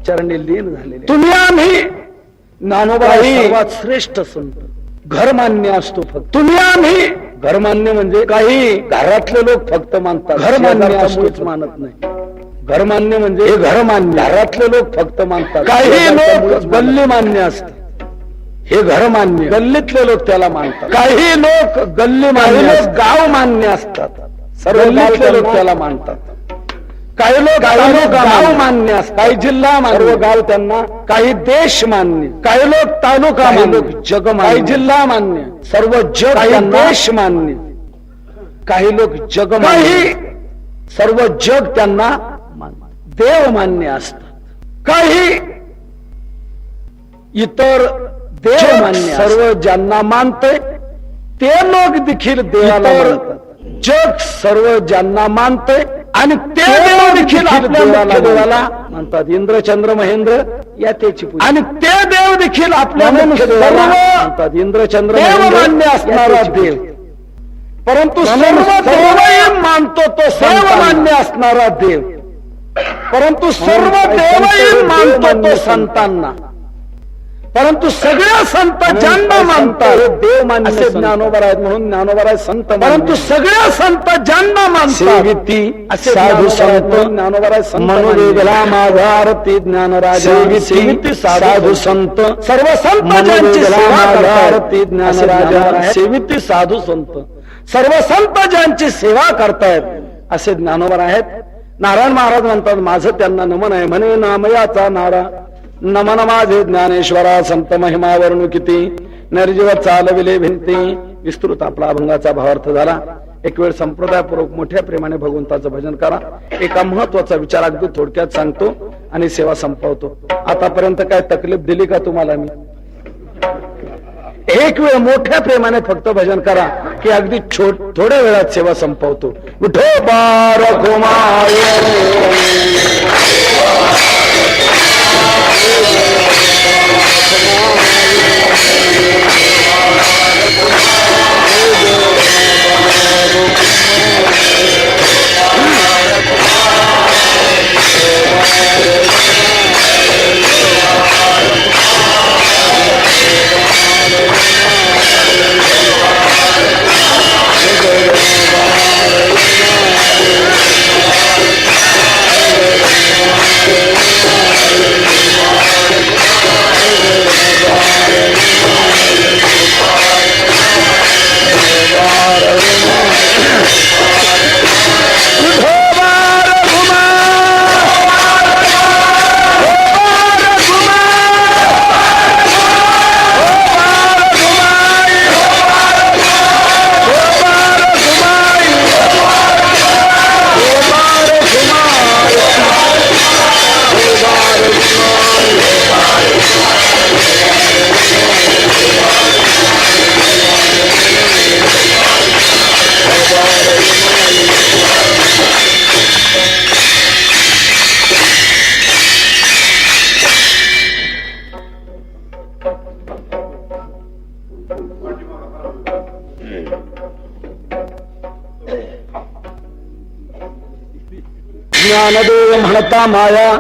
चरणी लीन झाले. तुम्ही आम्ही ज्ञानोबा सर्वात श्रेष्ठ संत. घरमान्य असतो फक्त. तुम्ही आम्ही घरमान्य म्हणजे काही घरातले लोक फक्त मानतात, घरमान्य असतोच मानत नाही. घरमान्य म्हणजे हे घरमान्य, घरातले लोक फक्त मानतात. काही लोक गल्ली मान्य असतात, हे घरमान्य, गल्लीतले लोक त्याला मानतात. काही लोक गल्ली मान्य, गाव मान्य असतात, सर्व गल्लीतले लोक त्याला मानतात. काही लोक गाव मान्य असतात, काही जिल्हा मान्य, गाव त्यांना. काही देश मान्य, काही लोक तालुका मान्य, जग मान्य, काही जिल्हा मान्य, सर्व जग, काही देश मान्य, काही लोक जग मान्य, सर्व जग त्यांना देव मान्य असतात. काही इतर देव मान्य, सर्व ज्यांना मानते ते लोक देखील देवाला मानतात. जग सर्व ज्यांना मानते आणि ते देव देखील आपल्या देवाला मानतात. इंद्र चंद्र महेंद्र या त्याची पूजा, आणि ते देव देखील आपल्या देवाला मानतात. इंद्र चंद्र देव मान्य असणारा देव, परंतु सर्व देवही मानतो तो सर्व मान्य असणारा देव. परंतु सर्व देवही मानतो तो संतांना, परंतु सगळ्या संत ज्यांना मानतात देव मान्य असे ज्ञानोबा आहेत, म्हणून ज्ञानोबा आहे संत. परंतु सगळ्या संत ज्यांना मानतात असे साधू संत ज्ञानोबा आहे संत. मनोवेगला माझा आरती ज्ञानराजा सेविती साधू संत. सर्व संत ज्यांची सेवा करतात ज्ञानराजा सेविती साधू संत. सर्व संत ज्यांची सेवा करतायत असे ज्ञानोबा आहेत. नारायण महाराज म्हणतात माझं त्यांना नमन आहे. म्हणे नामयाचा नारा नमन माझे ज्ञानेश्वरा संत महिमा वर्णू किती निर्जीव चालविले भिंती. विस्तृत आपला अभंगाचा भावार्थ झाला. एक वेळ संप्रदायपूर्वक मोठ्या प्रेमाने भगवंताचं भजन करा. एका महत्वाचा विचार अगदी थोडक्यात सांगतो आणि सेवा संपवतो. आतापर्यंत काय तकलीफ दिली का तुम्हाला मी? एक वेळ मोठ्या प्रेमाने फक्त भजन करा की अगदी थोड्या वेळात सेवा संपवतो. विठोबा रघुमाय ज्ञानदेव म्हणता माया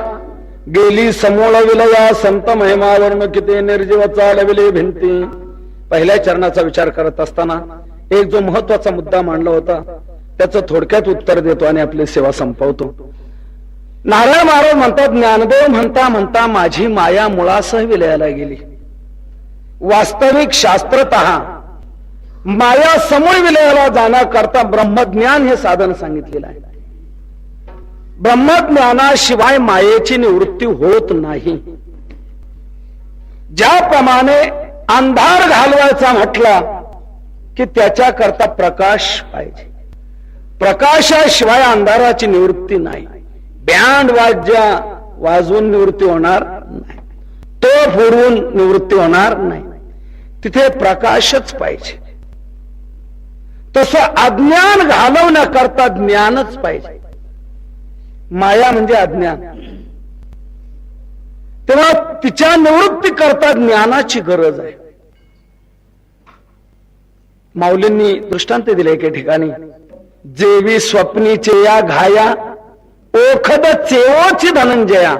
गेली समोळ विलया संत महिमावर्ण किती निर्जीव चालविले भिंती. पहिल्या चरणाचा विचार करत असताना एक जो महत्वाचा मुद्दा मांडला होता त्याचं थोडक्यात उत्तर देतो आणि आपली सेवा संपवतो. नारायण महाराज म्हणतात ज्ञानदेव म्हणता म्हणता माझी माया मुळासह विलयाला गेली. वास्तविक शास्त्रतः माया समूळ विलयाला जाण्याकरता ब्रह्मज्ञान हे साधन सांगितलेलं आहे. ब्रह्मज्ञानाशिवाय मायेची निवृत्ती होत नाही. ज्याप्रमाणे अंधार घालवायचा म्हटला की त्याच्याकरता प्रकाश पाहिजे. प्रकाशाशिवाय अंधाराची निवृत्ती नाही. बँड वाद्य वाजवून निवृत्ती होणार नाही. तो फोडून निवृत्ती होणार नाही. तिथे प्रकाशच पाहिजे. तसं अज्ञान घालवण्याकरता ज्ञानच पाहिजे. माया म्हणजे अज्ञान. तेव्हा तिच्या निवृत्ती करता ज्ञानाची गरज आहे. माऊलींनी दृष्टांत दिले एके ठिकाणी. जेवी स्वप्नीचे या घाया ओखद चेवोची धनंजया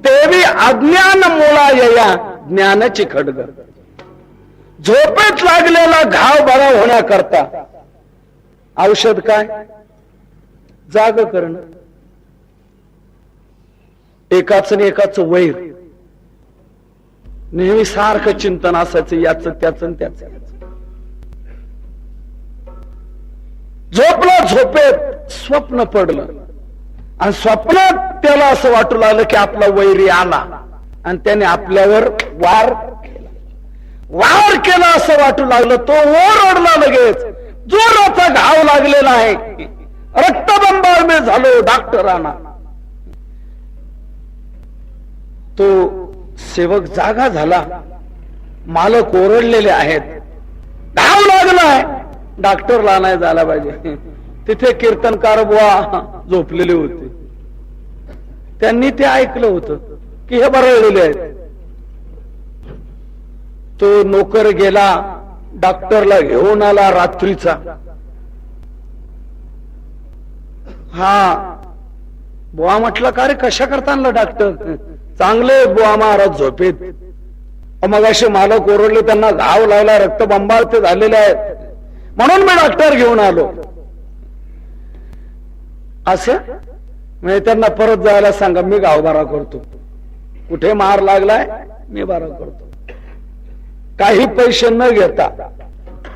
तेवी अज्ञान मुळा यया ज्ञानाची खडग. झोपेत लागलेला घाव बरा होण्याकरता औषध काय? जाग करणं. एकाच आणि एकाच वैर नेहमी सारखं चिंतन असायचं याच त्याच त्याच. झोपला झोपेत स्वप्न पडलं आणि स्वप्नात त्याला असं वाटू लागलं की आपला वैरी आला आणि त्याने आपल्यावर वार केला. वार केला असं वाटू लागलं. तो ओरडला लगेच. जोराचा घाव लागलेला आहे. रक्तबंबाळ झालो डॉक्टरांना. तो सेवक जागा झाला. मालक ओरडलेले आहेत. घाव लागलाय. डॉक्टरला नाही झाला पाहिजे. तिथे कीर्तनकार बुवा झोपलेले होते. त्यांनी ते ऐकलं होतं की हे बरळलेले आहेत. तो नोकर गेला डॉक्टरला घेऊन आला रात्रीचा. हा बुवा म्हटलं का रे कशा करता आणलं डॉक्टर? चांगले बुवा महाराज झोपेत. मग असे मालक ओरडले, त्यांना घाव लावला, रक्तबंबाळ ते झालेले आहेत, म्हणून मी डॉक्टर घेऊन आलो. असं म्हणजे त्यांना परत जायला सांगा, मी घाव बरा करतो. कुठे मार लागलाय मी बरा करतो. काही पैसे न घेता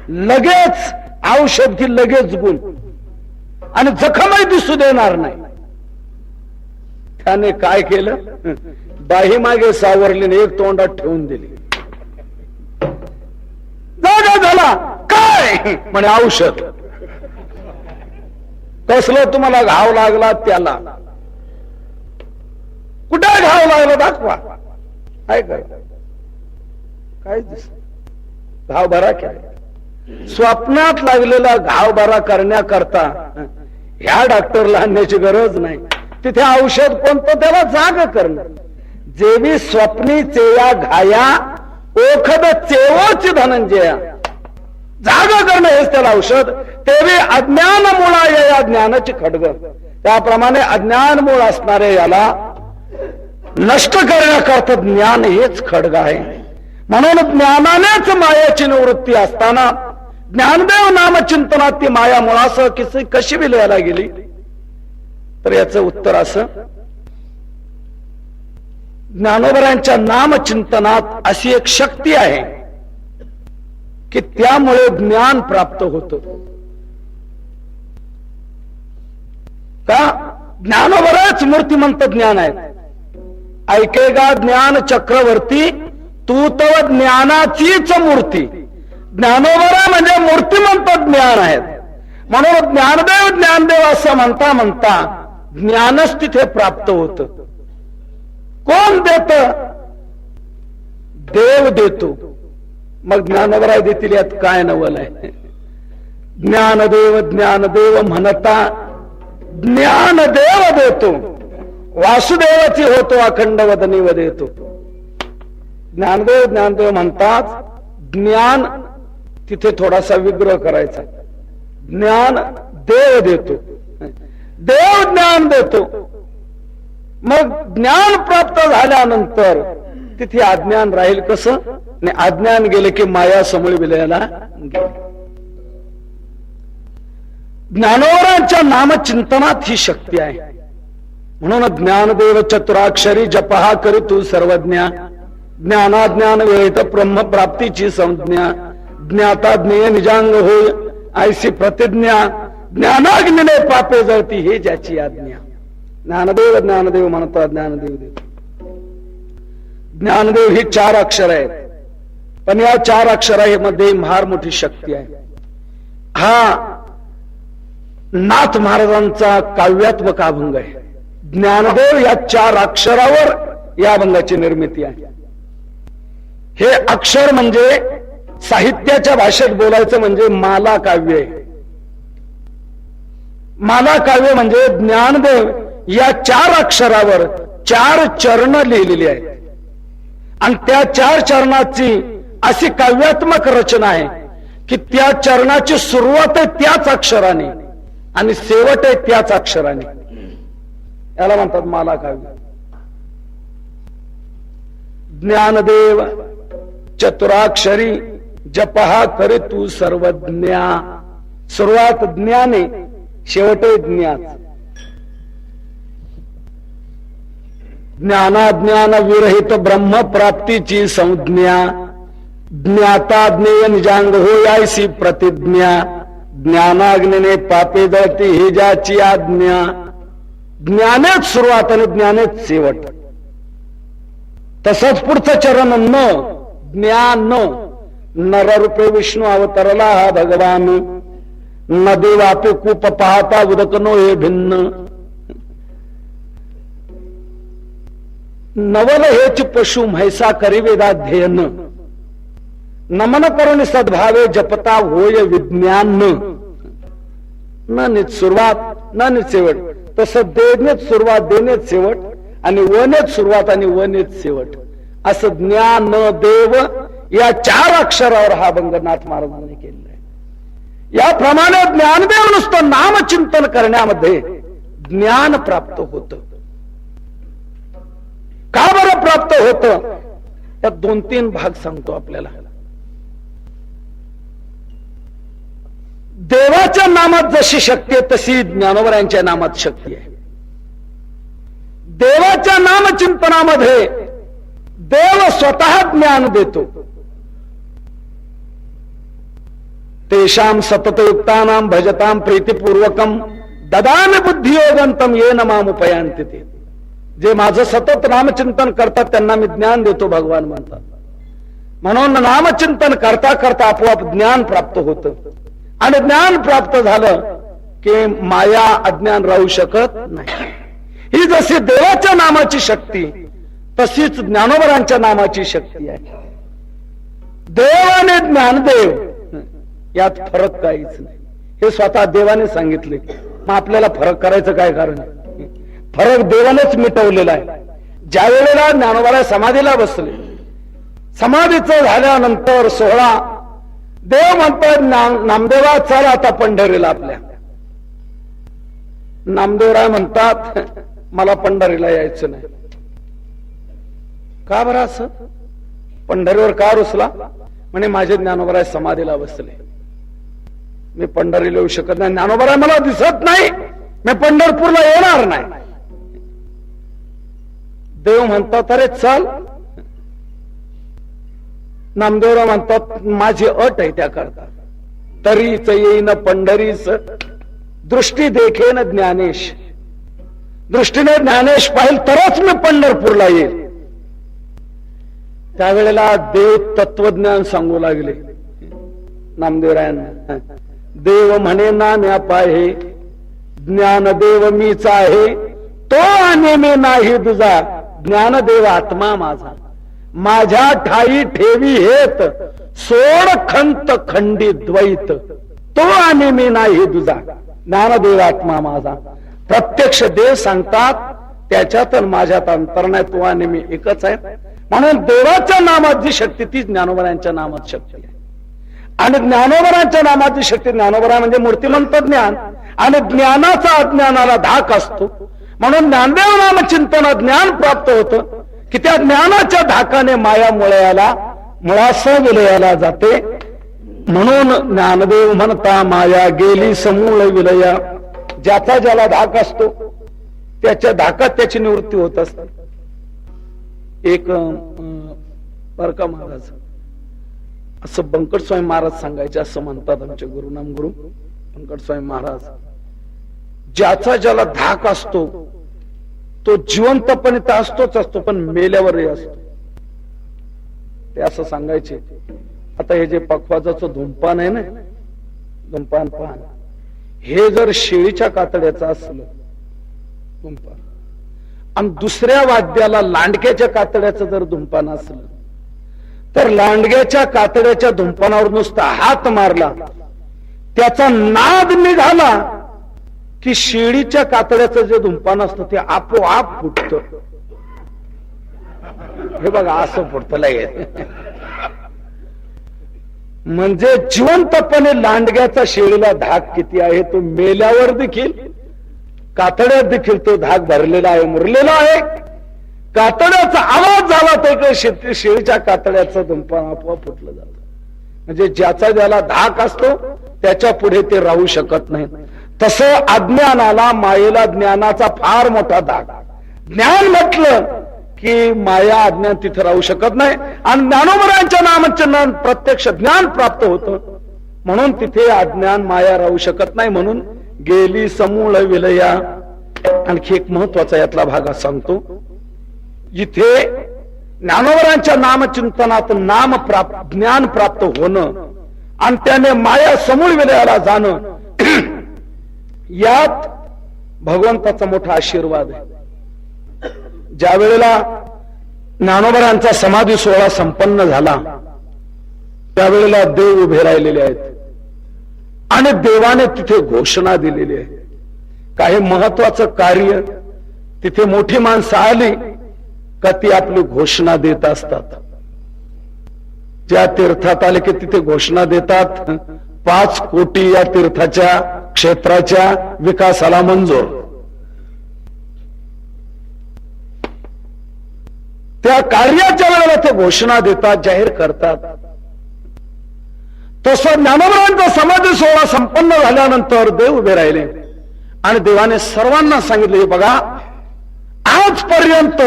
लगेच औषध की लगेच गुण, आणि जखमही दिसू देणार नाही. त्याने काय केलं, बाही मागे सावरली, एक तोंडात ठेवून दिली. जागा झाला काय म्हणे औषध. कसलं तुम्हाला घाव लागला त्याला? कुठे घाव लागला दाखवा. काय कर काय दिस घाव बरा केला. स्वप्नात लागलेला घाव बरा करण्याकरता ह्या डॉक्टरला आणण्याची गरज नाही. तिथे औषध कोणतं, त्याला जाग करणं. जेवी स्वप्नी चेया घाया ओखद चेवोच धनंजया. जाग करणं हेच त्याला औषध. तेवी अज्ञान मुळा या ज्ञानाची खड्ग. त्याप्रमाणे अज्ञान मूळ असणारे याला नष्ट करण्याकरता ज्ञान हेच खड्ग आहे. म्हणून ज्ञानानेच मायाची निवृत्ती असताना ज्ञानदेव नामचिंतनात ती माया मुळासह कशी विलयाला गेली, तर याचं उत्तर असं, ज्ञानोबरांच्या नामचिंतनात अशी एक शक्ती आहे की त्यामुळे ज्ञान प्राप्त होतं. का? ज्ञानोबरच मूर्तिमंत ज्ञान आहेत. ऐकेगा ज्ञान चक्रवर्ती तू तव ज्ञानाचीच मूर्ती. ज्ञानोबरा म्हणजे मूर्तिमंत ज्ञान आहेत. म्हणून ज्ञानदेव ज्ञानदेव असं म्हणता म्हणता ज्ञानच तिथे प्राप्त होत. कोण देत? देव देतो. मग ज्ञानोबराय देतील यात काय नवल आहे? ज्ञानदेव ज्ञानदेव म्हणता ज्ञानदेव देतो. वासुदेवाची होतो अखंड वदनी व देतो. ज्ञानदेव ज्ञानदेव म्हणतात. ज्ञान तिथे थोडासा विग्रह करायचा. ज्ञान देव देतो, देव ज्ञान देतो. मग ज्ञान प्राप्त झाल्यानंतर तिथे अज्ञान राहील कसं? अज्ञान गेले की माया समोर विलयाला गेली. ज्ञानोबरांच्या नामचिंतनात ही शक्ती आहे. म्हणून ज्ञानदेव चतुराक्षरी जपहा करी तू सर्वज्ञा. ज्ञानाज्ञान वेळेत ब्रह्म प्राप्तीची संज्ञा. ज्ञाता ज्ञेय निजांग होय ऐसी प्रतिज्ञा. ज्ञानाग्नीने पापे जळती हे ज्याची आज्ञा. ज्ञानदेव ज्ञानदेव म्हणतात ज्ञानदेव देव. ज्ञानदेव ही 4 अक्षर आहेत, पण या 4 अक्षरामध्ये फार मोठी शक्ती आहे. हा नाथ महाराजांचा काव्यात्मक अभंग आहे. ज्ञानदेव या 4 अक्षरावर या अभंगाची निर्मिती आहे. हे अक्षर म्हणजे साहित्याच्या भाषेत बोलायचं म्हणजे माला काव्य आहे. माला काव्य म्हणजे ज्ञानदेव या 4 अक्षरावर 4 चरण लिहिलेली आहेत, आणि त्या 4 चरणाची अशी काव्यात्मक रचना आहे की त्या चरणाची सुरुवात आहे त्याच अक्षराने आणि शेवट आहे त्याच अक्षराने. याला म्हणतात माला काव्य. ज्ञानदेव चतुराक्षरी जपहा करे तू सर्वज्ञा. सुरुवात ज्ञाने, शेवट ज्ञान. ज्ञानाज्ञान विरहित ब्रह्म प्राप्तीची संज्ञा. ज्ञाता ज्ञेय निजांग हो यायसी प्रतिज्ञा. ज्ञानाग्नीने पापे जळती हे ज्याची आज्ञा. ज्ञानेच सुरुवात आणि ज्ञानेच शेवट. तसंच पुढचं चरण न ज्ञान. नररूपे विष्णू अवतरला हा भगवान. नदी वापे कूप पाहता उदकनो हे भिन्न. नवल हेच पशु म्हैसा करी वेदाध्ययन. नमन करून सद्भावे जपता होय विज्ञान. न नित सुरुवात न नित शेवट. तसं देनेच सुरुवात देनेच शेवट, आणि वनेच सुरुवात आणि वनेच शेवट. असं ज्ञान देव या 4 अक्षरावर हा अभंग नाथ महाराजांनी केलेला आहे. याप्रमाणे ज्ञानदेव नुसतं नामचिंतन करण्यामध्ये ज्ञान प्राप्त होत. का बरं प्राप्त होत? यात 2-3 भाग सांगतो आपल्याला. देवाच्या नामात जशी शक्ती आहे तशी ज्ञानोबरायांच्या नामात शक्ती आहे. देवाच्या नामचिंतनामध्ये देव स्वतः ज्ञान देतो. तेषां सततयुक्तानां भजतां प्रीतिपूर्वकम ददामि बुद्धियोगंतम येन मामुपयांति ते. जे माझं सतत नामचिंतन करतात त्यांना मी ज्ञान देतो भगवान म्हणतात. म्हणून नामचिंतन करता करता आपोआप ज्ञान प्राप्त होतं. आणि ज्ञान प्राप्त झालं की माया अज्ञान राहू शकत नाही. ही जशी देवाच्या नामाची शक्ती तशीच ज्ञानोबरांच्या नामाची शक्ती आहे. देव आणि ज्ञानदेव यात फरक काहीच नाही. हे स्वतः देवाने सांगितले. मग आपल्याला फरक करायचं काय कारण? फरक देवानेच मिटवलेला आहे. ज्या वेळेला ज्ञानोबा समाधीला बसले, समाधीचं झाल्यानंतर 16 देव म्हणतात नामदेवा चल आता पंढरीला. आपल्या नामदेवराय म्हणतात मला पंढरीला यायचं नाही. का बरं असं? पंढरीवर का रुसला? म्हणे माझे ज्ञानोबराय समाधीला बसले, मी पंढरीला येऊ शकत नाही. ज्ञानोबराय मला दिसत नाही, मी पंढरपूरला येणार नाही. देव म्हणतात अरे चल. नामदेवराव म्हणतात माझी अट आहे त्याकरता. तरीच येईन पंढरीस दृष्टी देखेन ज्ञानेश. दृष्टीने ज्ञानेश पाहिल तरच मी पंढरपूरला येईल. त्यावेळेला देव तत्वज्ञान सांगू लागले नामदेवरायांना. देव म्हणे ना म्या पाहे ज्ञानदेव मीच आहे, तो आणि मी नाही तुझा. ज्ञानदेव आत्मा माझा, माझ्या ठाई ठेवी हेत. सोड खंत खंडी द्वैत, तो आणि मी नाही तुझा. ज्ञानदेव आत्मा माझा. प्रत्यक्ष देव सांगतात त्याच्यात माझ्यात अंतर नाही, तो आणि मी एकच आहे. म्हणून देवाच्या नामात जी शक्ती ती ज्ञानोबरांच्या नामात शक्ती आहे. आणि ज्ञानोबरांच्या नामाची शक्ती, ज्ञानोबरा म्हणजे मूर्तिमंत ज्ञान, आणि ज्ञानाचा अज्ञानाला धाक असतो. म्हणून ज्ञानदेव नाम चिंतन ज्ञान प्राप्त होतं की त्या ज्ञानाच्या धाकाने माया मुळासह विलयाला जाते. म्हणून ज्ञानदेव म्हणता माया गेली समूळ विलया. ज्याचा ज्याला धाक असतो त्याच्या धाकात त्याची निवृत्ती होत असते. एक बरका महाराज असं बंकट स्वामी महाराज सांगायचे, असं म्हणतात आमचे गुरुनाम गुरु बंकट स्वामी महाराज. ज्याचा ज्याला धाक असतो तो जिवंतपणे तर असतो, पण मेल्यावरही असतो. ते असं सांगायचे. आता हे जे पखवाजाचं धूमपान आहे ना, धूमपान पान, हे जर शेळीच्या कातड्याचं असलं धूमपान, आणि दुसऱ्या वाद्याला लांडग्याच्या कातड्याचं जर धूमपान असलं, तर लांडग्याच्या कातड्याच्या धूमपानावर नुसता हात मारला, त्याचा नाद निघाला की शेळीच्या कातड्याचं जे धूमपान असतं ते आपोआप फुटत. हे बघा असं फुटत लगेच. म्हणजे जिवंतपणे लांडग्याचा शेळीला धाक किती आहे, तो मेल्यावर देखील कातड्यात देखील तो धाक भरलेला आहे, मुरलेला आहे. कातड्याचा आवाज झाला तर शेळीच्या कातड्याचं धूमपान आपोआप फुटलं जातं. म्हणजे ज्याचा ज्याला धाक असतो त्याच्या पुढे ते राहू शकत नाही. तसं अज्ञानाला, मायेला ज्ञानाचा फार मोठा धाक. ज्ञान म्हटलं की माया अज्ञान तिथे राहू शकत नाही. आणि ज्ञानोबरांच्या नामचिन्ह प्रत्यक्ष ज्ञान प्राप्त होतं, म्हणून तिथे अज्ञान माया राहू शकत नाही. म्हणून गेली समूळ विलया. आणखी एक महत्वाचा यातला भाग सांगतो. इथे ज्ञानोबरांच्या नामचिंतनात ज्ञान प्राप्त होणं आणि त्याने माया समूळ विलयाला जाणं, यात भगवंताचा मोठा आशीर्वाद आहे. ज्या वेळेला ज्ञानोबरांचा समाधी सोहळा संपन्न झाला त्यावेळेला देव उभे राहिलेले आहेत आणि देवाने तिथे घोषणा दिलेली आहे. काही महत्वाचं कार्य तिथे मोठी माणसं आली का ती आपली घोषणा देत असतात. ज्या तीर्थात आले की तिथे घोषणा देतात 5 कोटी या तीर्थाच्या क्षेत्राच्या विकासाला मंजूर. त्या कार्याच्या वेळेला ते घोषणा देतात, जाहीर करतात. तसं ज्ञानोबरांचा समाधी सोहळा संपन्न झाल्यानंतर देव उभे राहिले आणि देवाने सर्वांना सांगितले, बघा आजपर्यंत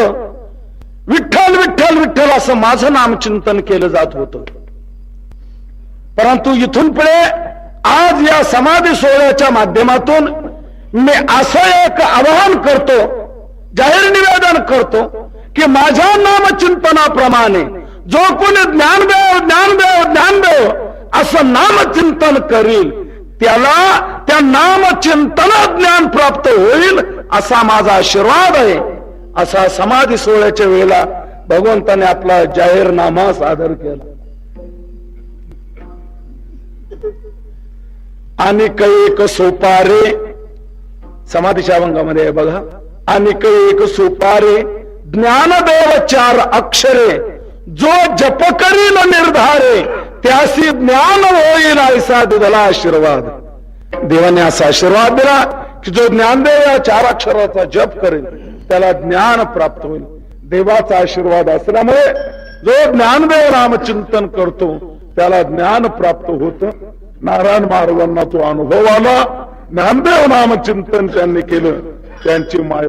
विठ्ठल विठ्ठल विठ्ठल असं माझं नामचिंतन केलं जात होतं, परंतु इथून पुढे आज या समाधी सोहळ्याच्या माध्यमातून मी असं एक आवाहन करतो, जाहीर निवेदन करतो की माझ्या नामचिंतनाप्रमाणे जो कोणी ज्ञानदेव ज्ञानदेव ज्ञानदेव असं नामचिंतन करील त्याला त्या नामचिंतनात ज्ञान प्राप्त होईल असा माझा आशीर्वाद आहे. असा समाधी सोहळ्याच्या वेळेला भगवंताने आपला जाहीरनामा सादर केला. आणि कैक सोपारे समाधीच्या अभंगामध्ये आहे बघा, आणि कैक सोपारे ज्ञानदेव चार अक्षरे जो जप करील निर्धारे त्यासी ज्ञान होईल ऐसा दिला आशीर्वाद. देवाने असा आशीर्वाद दिला की जो ज्ञानदेव या चार अक्षराचा जप करेल त्याला ज्ञान प्राप्त होईल. देवाचा आशीर्वाद असल्यामुळे जो ज्ञानदेव नामचिंतन करतो त्याला ज्ञान प्राप्त होतं. नारायण महाराजांना तो अनुभव आला, ज्ञानदेव नामचिंतन त्यांनी केलं, त्यांची माय